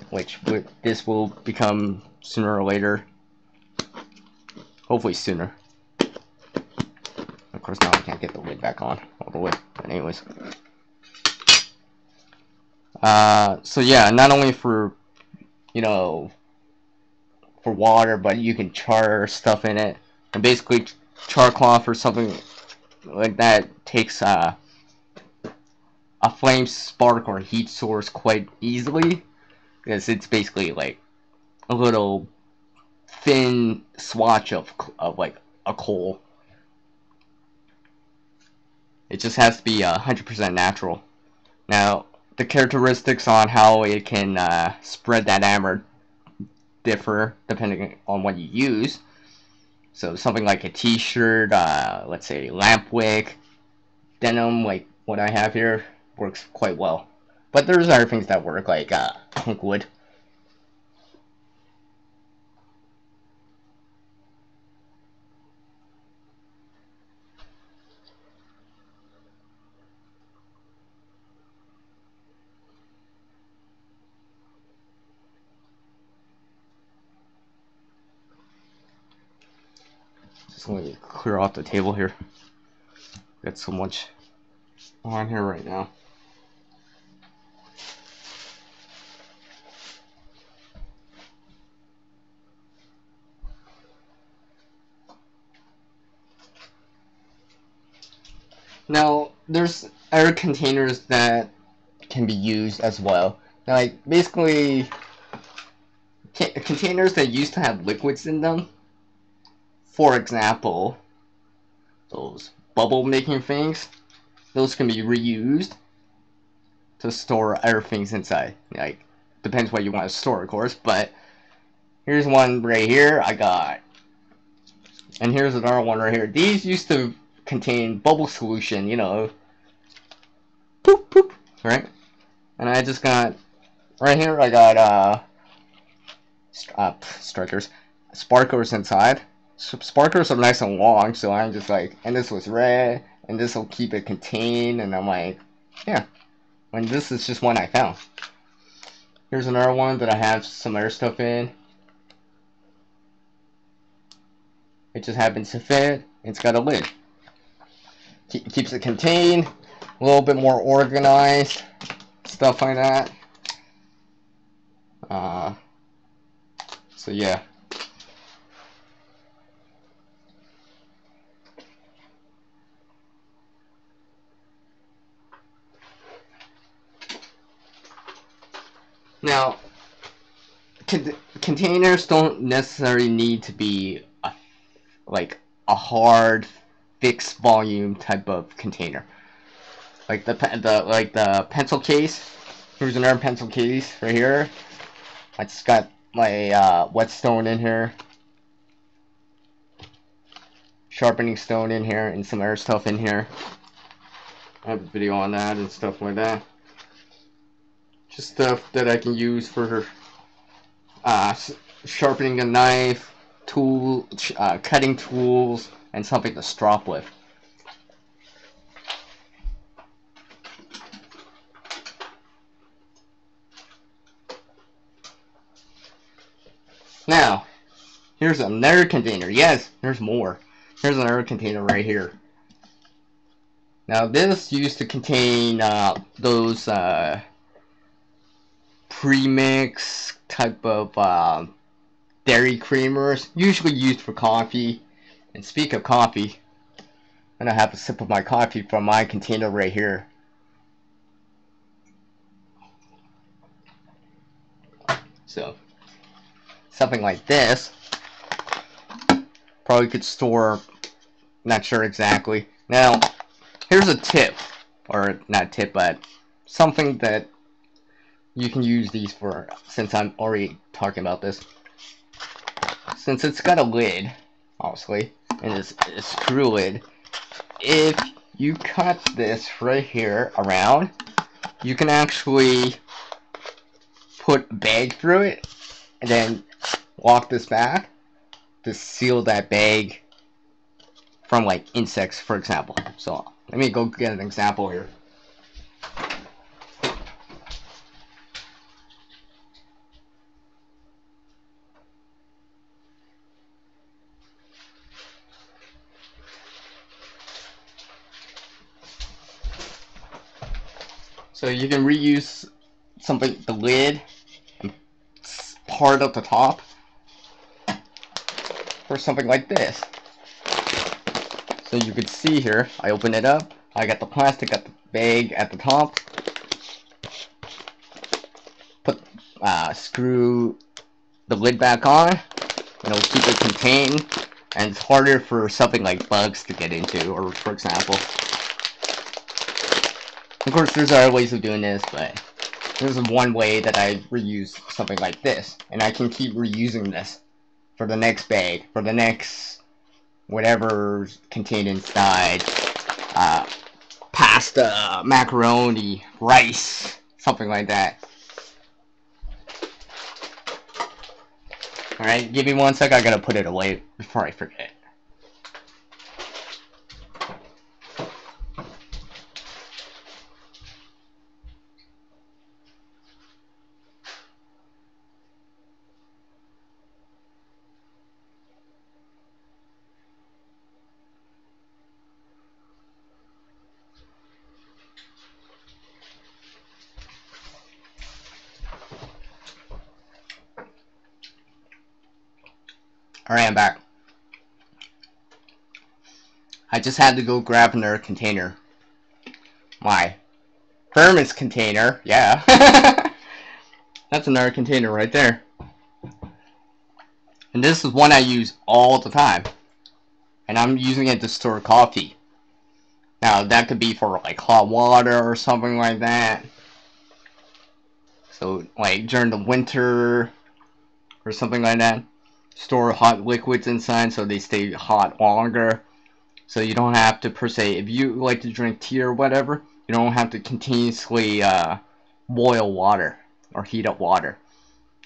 which this will become sooner or later. Hopefully sooner. Of course, now I can't get the lid back on all the way. But anyways. So yeah, not only for, you know, for water, but you can char stuff in it. And basically, char cloth or something like that takes a flame spark or heat source quite easily, because it's basically like a little thin swatch of like a coal. It just has to be 100% natural. Now, the characteristics on how it can spread that amber differ depending on what you use. So something like a t-shirt, let's say lamp wick, denim, like what I have here, works quite well. But there's other things that work, like pink wood. Just let me clear off the table here. Got so much on here right now. Now, there's other containers that can be used as well. Now, like, basically, containers that used to have liquids in them, for example, those bubble making things, those can be reused to store other things inside. Like, depends what you want to store, of course, but here's one right here I got. And here's another one right here. These used to contain bubble solution, you know. Poop, poop, right? And I just got, right here I got, sparklers inside. Sparklers are nice and long, so I'm just like, and this was red, and this will keep it contained, and I'm like, yeah. And this is just one I found. Here's another one that I have some other stuff in. It just happens to fit. It's got a lid. Keeps it contained, a little bit more organized, stuff like that. So yeah. Now, containers don't necessarily need to be like a hard, fixed volume type of container. Like the pencil case. Here's another pencil case right here. I just got my whetstone in here, sharpening stone in here, and some other stuff in here. I have a video on that and stuff like that. Just stuff that I can use for sharpening a knife, cutting tools, and something to strop with. Now, here's another container. Yes, there's more. Here's another container right here. Now, this used to contain those premix type of dairy creamers, usually used for coffee. And speak of coffee, I'm gonna have a sip of my coffee from my container right here. So, something like this probably could store, not sure exactly. Now, here's a tip, or not tip, but something that you can use these for, since I'm already talking about this. Since it's got a lid, obviously, and it's a screw lid, if you cut this right here around, you can actually put a bag through it, and then lock this back to seal that bag from, like, insects, for example. So, let me go get an example here. So you can reuse something, the lid, and part of the top, for something like this. So you can see here, I open it up, I got the plastic at the bag at the top, put, screw the lid back on, and it'll keep it contained, and it's harder for something like bugs to get into, or for example. Of course, there's other ways of doing this, but this is one way that I reuse something like this. And I can keep reusing this for the next bag, for the next whatever's contained inside. Pasta, macaroni, rice, something like that. Alright, give me 1 sec, I gotta put it away before I forget. Alright, I'm back. I just had to go grab another container. My thermos container, yeah. That's another container right there. And this is one I use all the time. And I'm using it to store coffee. Now, that could be for like hot water or something like that. So, like during the winter or something like that, store hot liquids inside so they stay hot longer. So you don't have to, per se, if you like to drink tea or whatever, you don't have to continuously boil water or heat up water.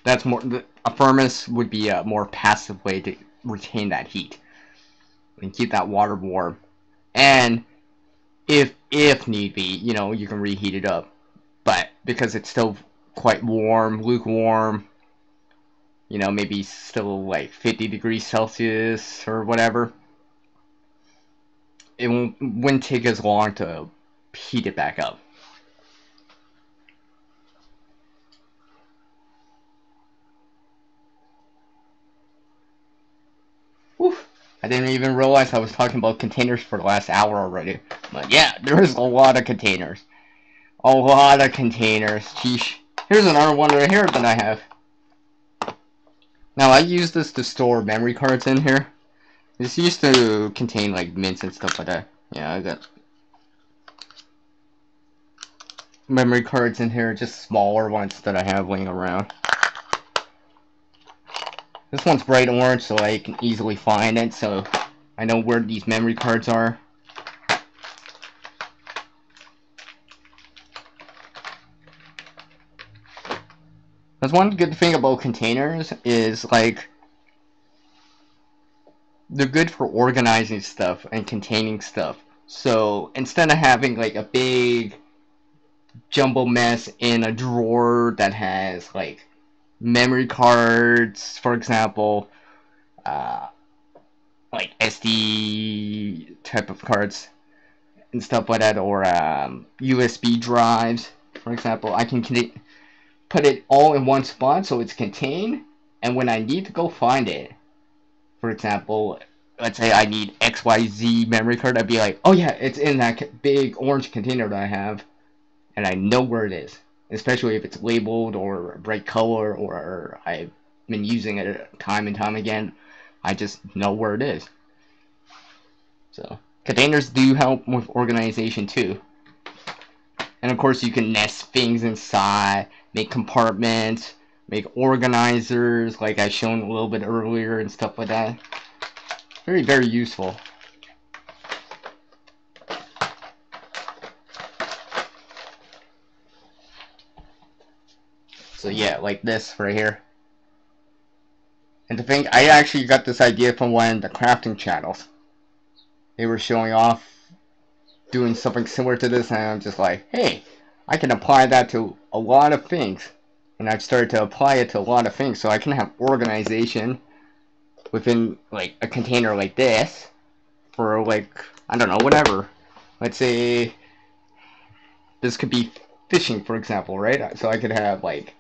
That's more, a furnace would be a more passive way to retain that heat and keep that water warm. And if need be, you know, you can reheat it up. But because it's still quite warm, lukewarm, you know, maybe still like 50 degrees Celsius or whatever, it wouldn't take as long to heat it back up. Whew. I didn't even realize I was talking about containers for the last hour already. But yeah, there's a lot of containers. A lot of containers. Sheesh. Here's another one right here that I have. Now, I use this to store memory cards in here. This used to contain like mints and stuff like that. Yeah, I got memory cards in here, just smaller ones that I have laying around. This one's bright orange, so I can easily find it, so I know where these memory cards are. That's one good thing about containers is, like, they're good for organizing stuff and containing stuff. So instead of having like a big jumbo mess in a drawer that has like memory cards, for example, like SD type of cards and stuff like that, or USB drives, for example, I can put it all in one spot so it's contained, and when I need to go find it, for example, let's say I need XYZ memory card, I'd be like, oh yeah, it's in that big orange container that I have, and I know where it is, especially if it's labeled or a bright color, or I've been using it time and time again. I just know where it is. So containers do help with organization too. And of course you can nest things inside, make compartments, make organizers like I shown a little bit earlier and stuff like that. Very, very useful. So yeah, like this right here. And to think, I actually got this idea from one of the crafting channels. They were showing off doing something similar to this, and I'm just like, hey, I can apply that to a lot of things. And I've started to apply it to a lot of things, so I can have organization within like a container like this for like, I don't know, whatever. Let's say this could be fishing, for example, right? So I could have like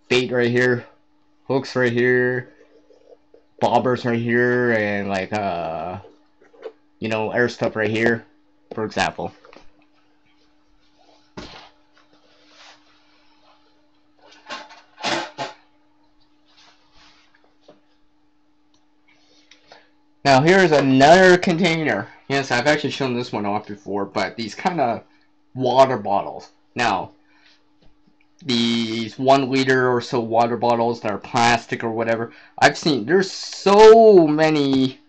bait right here, hooks right here, bobbers right here, and like you know, air stuff right here, for example. Now here's another container. Yes, I've actually shown this one off before, but these kind of water bottles. Now, these 1 liter or so water bottles that are plastic or whatever, I've seen there's so many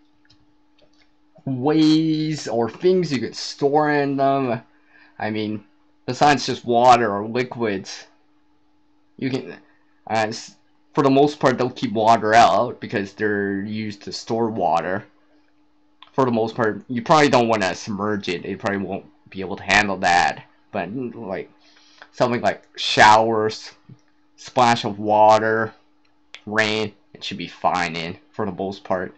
ways or things you could store in them. I mean, besides just water or liquids, you can, for the most part, they'll keep water out because they're used to store water. For the most part, you probably don't want to submerge it. It probably won't be able to handle that. But like something like showers, splash of water, rain, it should be fine in for the most part.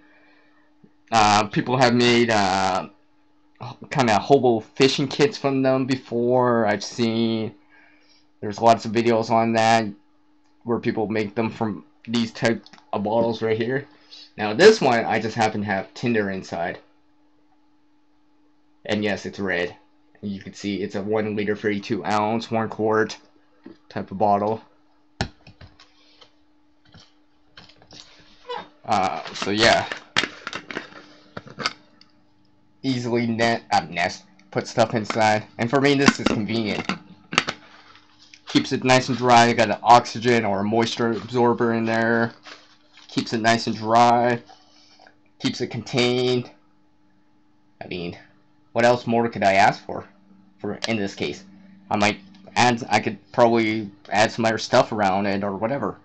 People have made kind of hobo fishing kits from them before. I've seen there's lots of videos on that where people make them from these type of bottles right here. Now this one, I just happen to have tinder inside. And yes, it's red. You can see it's a 1 liter 32 ounce, 1 quart type of bottle. So yeah, easily put stuff inside, and for me this is convenient. Keeps it nice and dry. You got an oxygen or a moisture absorber in there. Keeps it nice and dry. Keeps it contained. I mean, what else more could I ask for in this case? I could probably add some other stuff around it or whatever.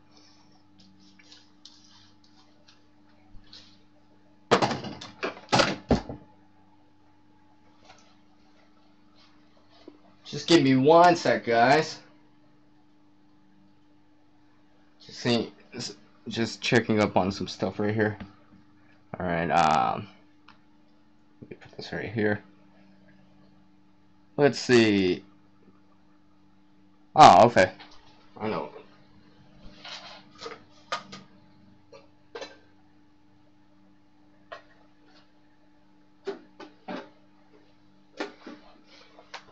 Just give me 1 sec, guys. Just checking up on some stuff right here. Alright, let me put this right here. Let's see. Oh, okay. I know.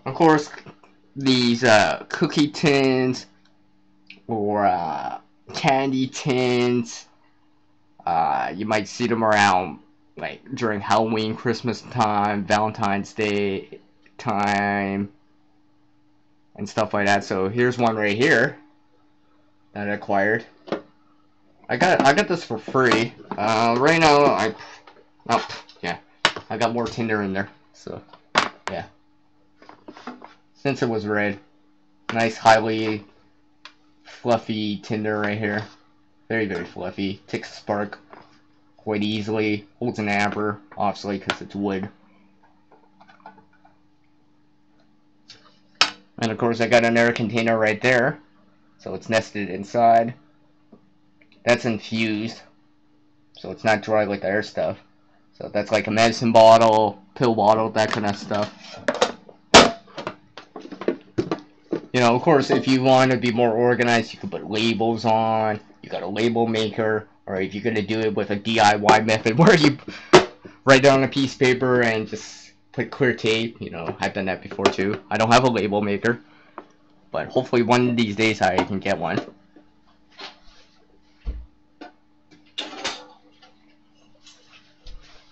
Of course, these cookie tins or candy tins, you might see them around like during Halloween, Christmas time, Valentine's Day time, and stuff like that. So here's one right here that I acquired. I got this for free. Right now yeah, I got more tinder in there. So yeah, since it was red, nice highly fluffy tinder right here. Very, very fluffy. Takes a spark quite easily. Holds an amber, obviously, because it's wood. And of course, I got another container right there. So it's nested inside. That's infused. So it's not dry like the other stuff. So that's like a medicine bottle, pill bottle, that kind of stuff. You know, of course, if you want to be more organized, you can put labels on. You got a label maker. Or if you're going to do it with a DIY method where you write down a piece of paper and just put clear tape. You know, I've done that before too. I don't have a label maker, but hopefully one of these days I can get one.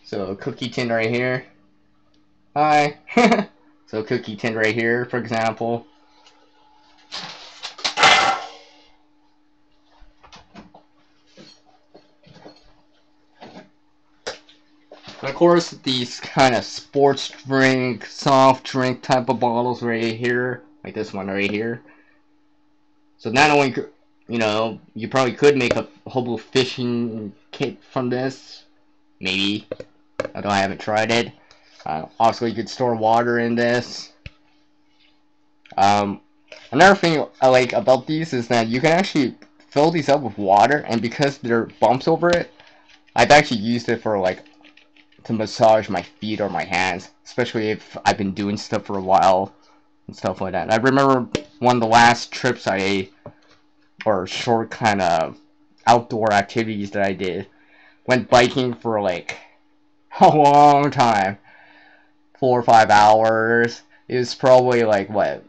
So cookie tin right here. Hi. So cookie tin right here, for example. And of course, these kind of sports drink, soft drink type of bottles right here, like this one right here. So not only, you know, you probably could make a whole fishing kit from this, maybe, although I haven't tried it. Also, you could store water in this. Another thing I like about these is that you can actually fill these up with water, and because there are bumps over it, I've actually used it for like to massage my feet or my hands, especially if I've been doing stuff for a while and stuff like that. I remember one of the last trips I ate, or short kind of outdoor activities that I did, went biking for like a long time, 4 or 5 hours. It was probably like what,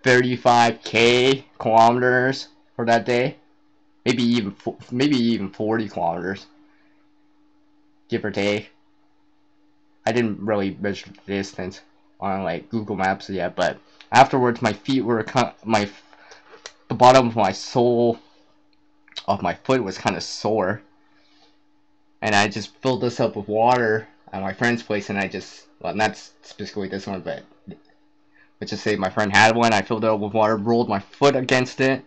35k kilometers for that day, maybe even 40 kilometers, give or take. I didn't really measure the distance on like Google Maps yet, but afterwards my feet were the bottom of my sole of my foot was kind of sore, and I just filled this up with water at my friend's place, and well, not specifically this one, but let's just say my friend had one. I filled it up with water, rolled my foot against it,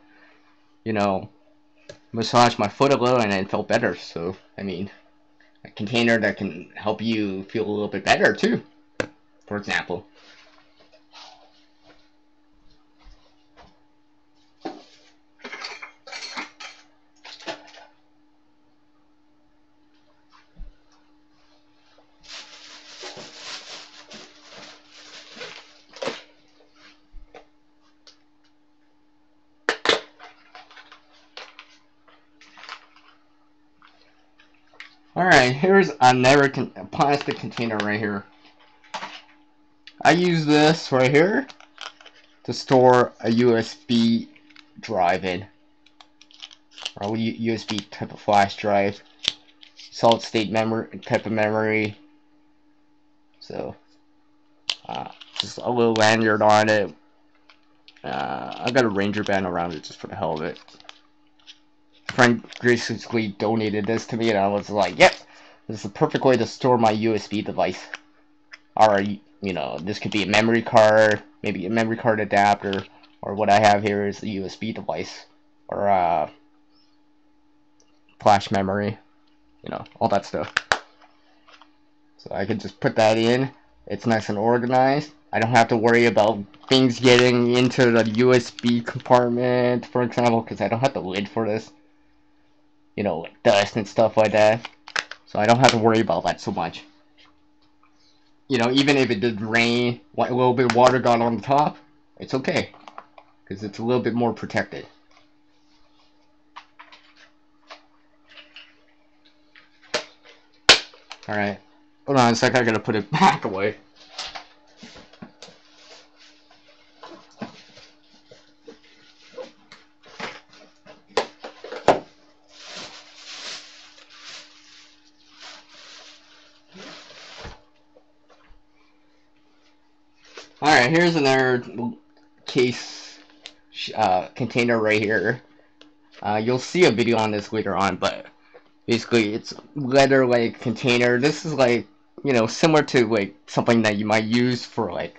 you know, massaged my foot a little, and it felt better. So I mean, a container that can help you feel a little bit better too, for example. Alright, here's another plastic container right here. I use this right here to store a USB drive in. or USB type of flash drive, solid state memory type of memory. So just a little lanyard on it. I've got a Ranger band around it just for the hell of it. A friend graciously donated this to me, and I was like, yep, this is the perfect way to store my USB device. Or, you know, this could be a memory card, maybe a memory card adapter, or what I have here is a USB device, or flash memory, you know, all that stuff. So I can just put that in. It's nice and organized. I don't have to worry about things getting into the USB compartment, for example, because I don't have the lid for this. You know, like dust and stuff like that. So I don't have to worry about that so much. You know, even if it did rain, a little bit of water got on the top, it's okay. Because it's a little bit more protected. Alright. Hold on a sec, I gotta put it back away. Alright, here's another case container right here. You'll see a video on this later on, but basically it's leather-like container. This is like, you know, similar to like something that you might use for like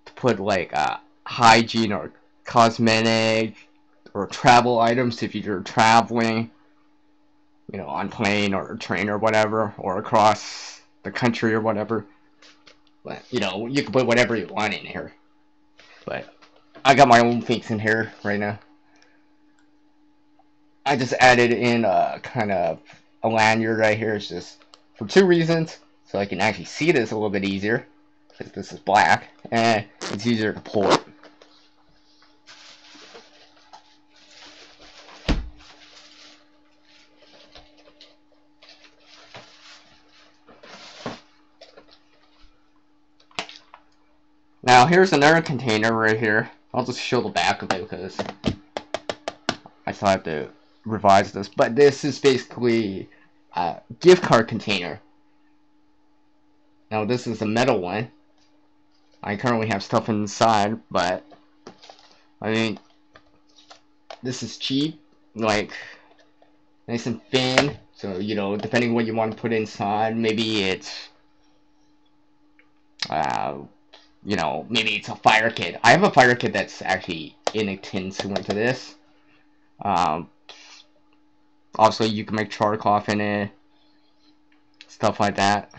to put like hygiene or cosmetic or travel items if you're traveling, you know, on plane or train or whatever, or across the country or whatever. But, you know, you can put whatever you want in here. But I got my own things in here right now. I just added in kind of a lanyard right here. It's just for two reasons. So I can actually see this a little bit easier, because this is black, and it's easier to pull it. Now here's another container right here. I'll just show the back of it because I still have to revise this. But this is basically a gift card container. Now this is a metal one. I currently have stuff inside, but I mean, this is cheap, like nice and thin. So, you know, depending on what you want to put inside, maybe it's you know, maybe it's a fire kit. I have a fire kit that's actually in a tin similar to this. Also, you can make char cloth in it, stuff like that.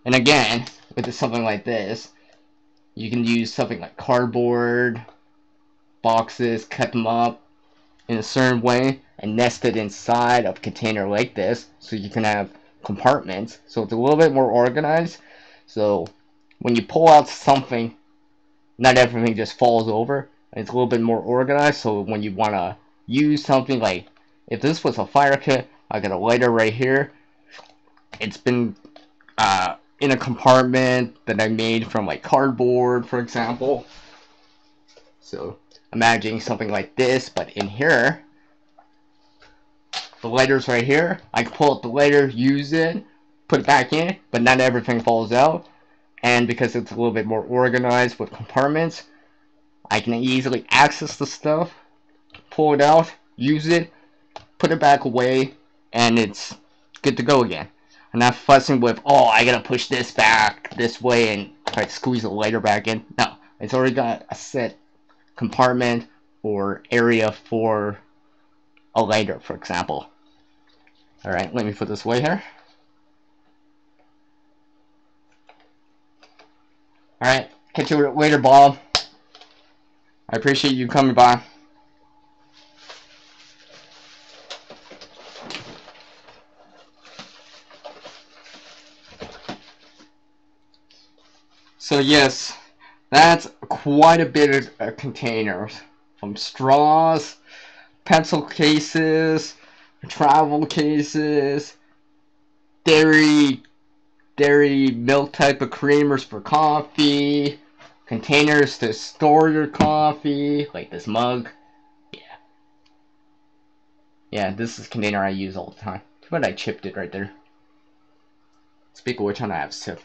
And again, with something like this, you can use something like cardboard boxes, cut them up in a certain way, and nest it inside of a container like this, so you can have compartments. So it's a little bit more organized. So when you pull out something, not everything just falls over. It's a little bit more organized, so when you want to use something, like if this was a fire kit, I got a lighter right here. It's been in a compartment that I made from like cardboard, for example. So imagining something like this, but in here, the lighter's right here. I can pull out the lighter, use it, put it back in, but not everything falls out. And because it's a little bit more organized with compartments, I can easily access the stuff, pull it out, use it, put it back away, and it's good to go again. I'm not fussing with, oh, I gotta push this back this way and try to squeeze the lighter back in. No, it's already got a set compartment or area for a lighter, for example. Alright, let me put this away here. Alright, catch you later, Bob. I appreciate you coming by. So yes, that's quite a bit of containers. From straws, pencil cases, travel cases, dairy milk type of creamers for coffee, containers to store your coffee, like this mug. Yeah. Yeah, this is a container I use all the time. Too bad I chipped it right there. Speaking of which, I have sip.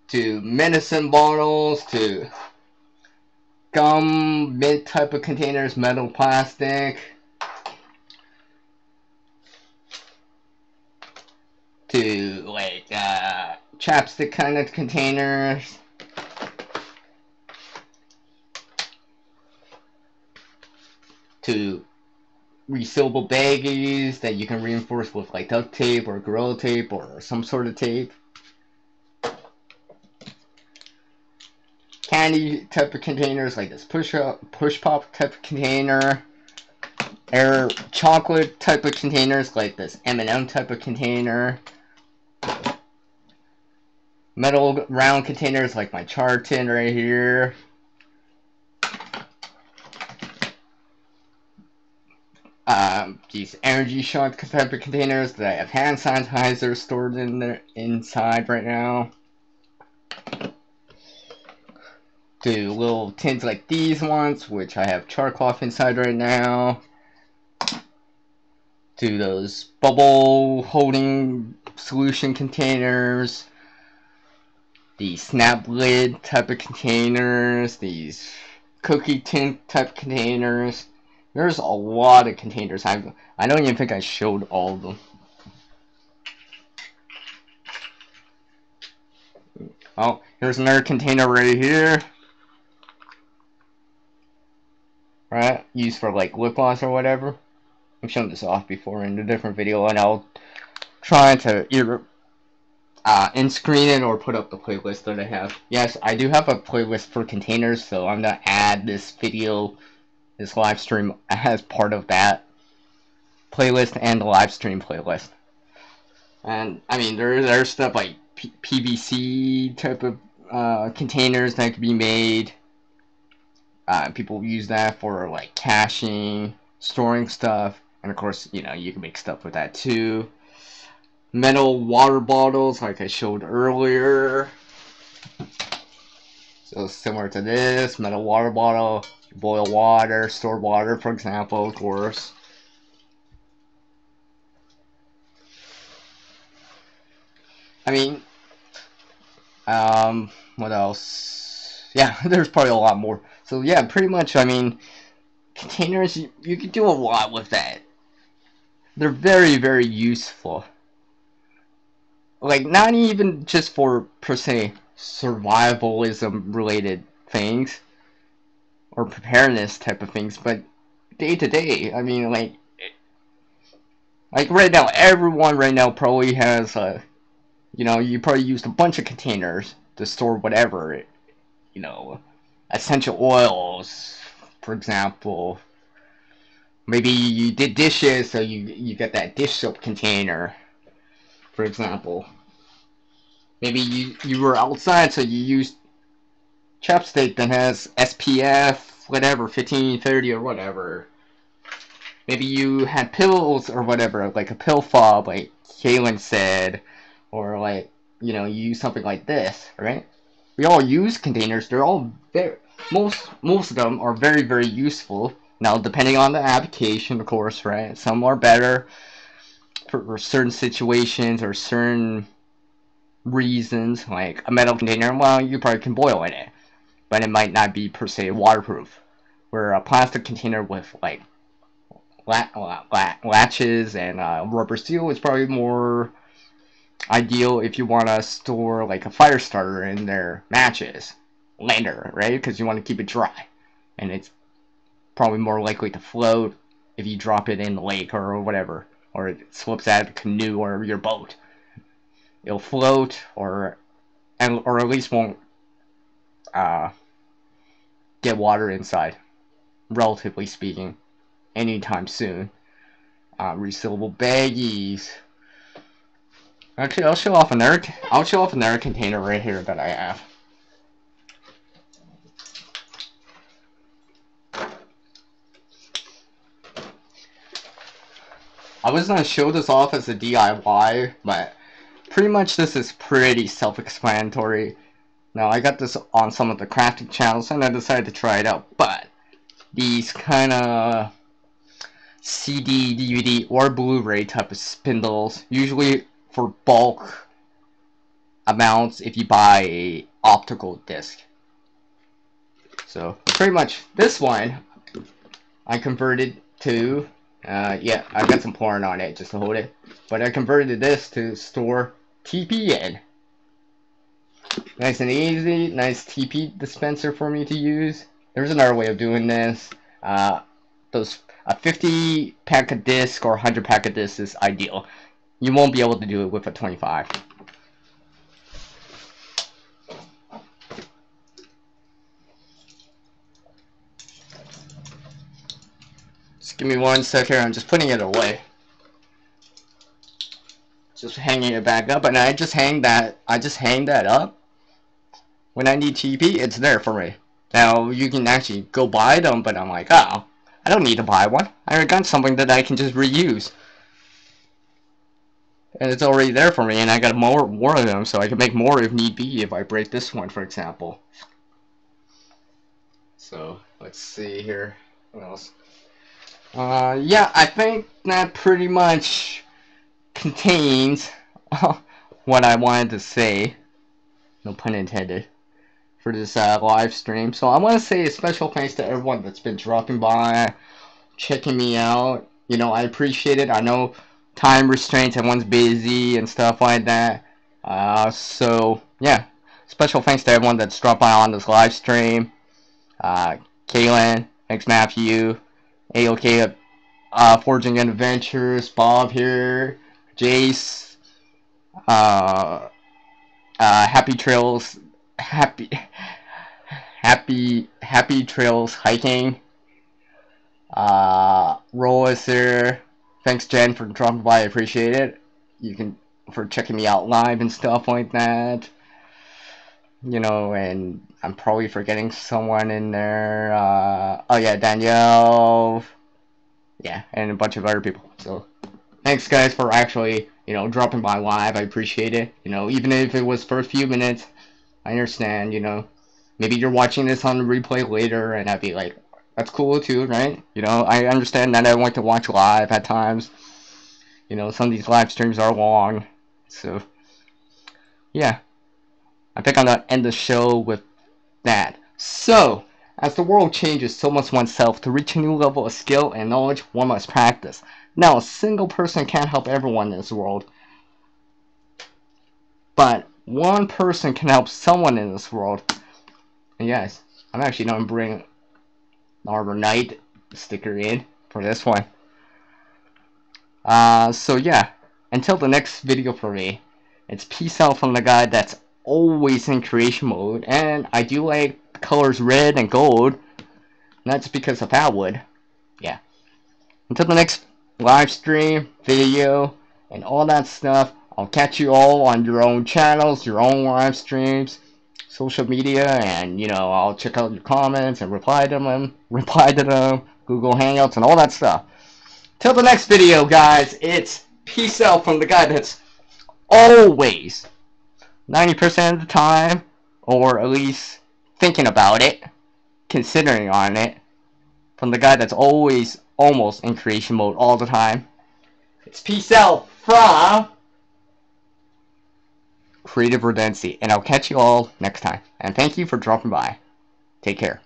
To medicine bottles, to gum, mint type of containers, metal, plastic, to like chapstick kind of containers, to resealable baggies that you can reinforce with like duct tape or Gorilla tape or some sort of tape. Candy type of containers like this push pop type of container. Air chocolate type of containers like this M&M type of container. Metal round containers like my char tin right here. These energy shot type of containers that I have hand sanitizer stored in there inside right now. To little tins like these ones, which I have char cloth inside right now. To those bubble holding solution containers. These snap lid type of containers. These cookie tin type containers. There's a lot of containers. I don't even think I showed all of them. Oh, here's another container right here. Right, used for like lip gloss or whatever. I've shown this off before in a different video, and I'll try to either end screen it or put up the playlist that I have. Yes, I do have a playlist for containers, so I'm gonna add this video, this live stream as part of that playlist and the live stream playlist. And I mean, there's stuff like PVC type of containers that can be made. People use that for like caching, storing stuff, and of course, you know, you can make stuff with that too. Metal water bottles, like I showed earlier. So similar to this, metal water bottle, you boil water, store water, for example, of course. I mean, what else? Yeah, there's probably a lot more. So yeah, pretty much, I mean, containers, you can do a lot with that. They're very, very useful. Like, not even just for, per se, survivalism related things, or preparedness type of things, but day to day. I mean, like right now, everyone right now probably has, you know, you probably used a bunch of containers to store whatever, you know, essential oils, for example. Maybe you did dishes, so you get that dish soap container, for example. Maybe you were outside, so you used chapstick that has SPF, whatever, 15, 30, or whatever. Maybe you had pills or whatever, like a pill fob, like Kaylin said, or like, you know, you use something like this, right? We all use containers. They're all most of them are very, very useful. Now, depending on the application, of course, right? Some are better for certain situations or certain reasons, like a metal container. Well, you probably can boil in it, but it might not be per se waterproof. Where a plastic container with like latches and rubber seal is probably more ideal if you want to store like a fire starter in their matches later, right? Because you want to keep it dry, and it's probably more likely to float if you drop it in the lake or whatever, or it slips out of the canoe or your boat. It'll float, or at least won't get water inside, relatively speaking, anytime soon. Resealable baggies. Actually, I'll show off another container right here that I have. I was gonna show this off as a DIY, but pretty much this is pretty self-explanatory. Now, I got this on some of the crafting channels, and I decided to try it out, but these kind of CD, DVD, or Blu-ray type of spindles, usually for bulk amounts if you buy a optical disc. So pretty much this one I converted to yeah, I got some porn on it just to hold it, but I converted this to store TP in. Nice and easy, nice TP dispenser for me to use. There's another way of doing this. A 50 pack of disc or 100 pack of disc is ideal. You won't be able to do it with a 25. Just give me 1 sec here. I'm just putting it away. Just hanging it back up, and I just hang that up. When I need TP, it's there for me. Now, you can actually go buy them, but I'm like, oh, I don't need to buy one. I already got something that I can just reuse. And it's already there for me, and I got more of them, so I can make more if need be if I break this one, for example. So, let's see here. What else? Yeah, I think that pretty much contains what I wanted to say. No pun intended. For this live stream. So I want to say a special thanks to everyone that's been dropping by, checking me out. You know, I appreciate it. I know time restraints, everyone's busy and stuff like that. So yeah, special thanks to everyone that's dropped by on this live stream. Kaylin, thanks Matthew, AOK, Forging Adventures, Bob here, Jace, Happy Trails. Happy Trails Hiking. Roll is there. Thanks Jen for dropping by, I appreciate it. You can for checking me out live and stuff like that. You know, and I'm probably forgetting someone in there. Oh yeah, Danielle. Yeah, and a bunch of other people. So thanks guys for actually, you know, dropping by live. I appreciate it. You know, even if it was for a few minutes. I understand, you know, maybe you're watching this on the replay later, and I'd be like, that's cool too, right? You know, I understand that I want to watch live at times. You know, some of these live streams are long, so, yeah. I think I'm going to end the show with that. So, as the world changes, so must oneself. To reach a new level of skill and knowledge, one must practice. Now, a single person can't help everyone in this world, but one person can help someone in this world. And yes, I'm actually going to bring Arbor Knight sticker in for this one. So yeah, until the next video for me, it's peace out from the guy that's always in creation mode. And I do like colors red and gold. And that's because of that wood. Yeah. Until the next live stream, video, and all that stuff, I'll catch you all on your own channels, your own live streams, social media, and, you know, I'll check out your comments and reply to them, Google Hangouts, and all that stuff. Till the next video, guys, it's peace out from the guy that's always, 90% of the time, or at least thinking about it, considering on it, from the guy that's always almost in creation mode all the time. It's peace out from Creative Redundancy, and I'll catch you all next time. And thank you for dropping by. Take care.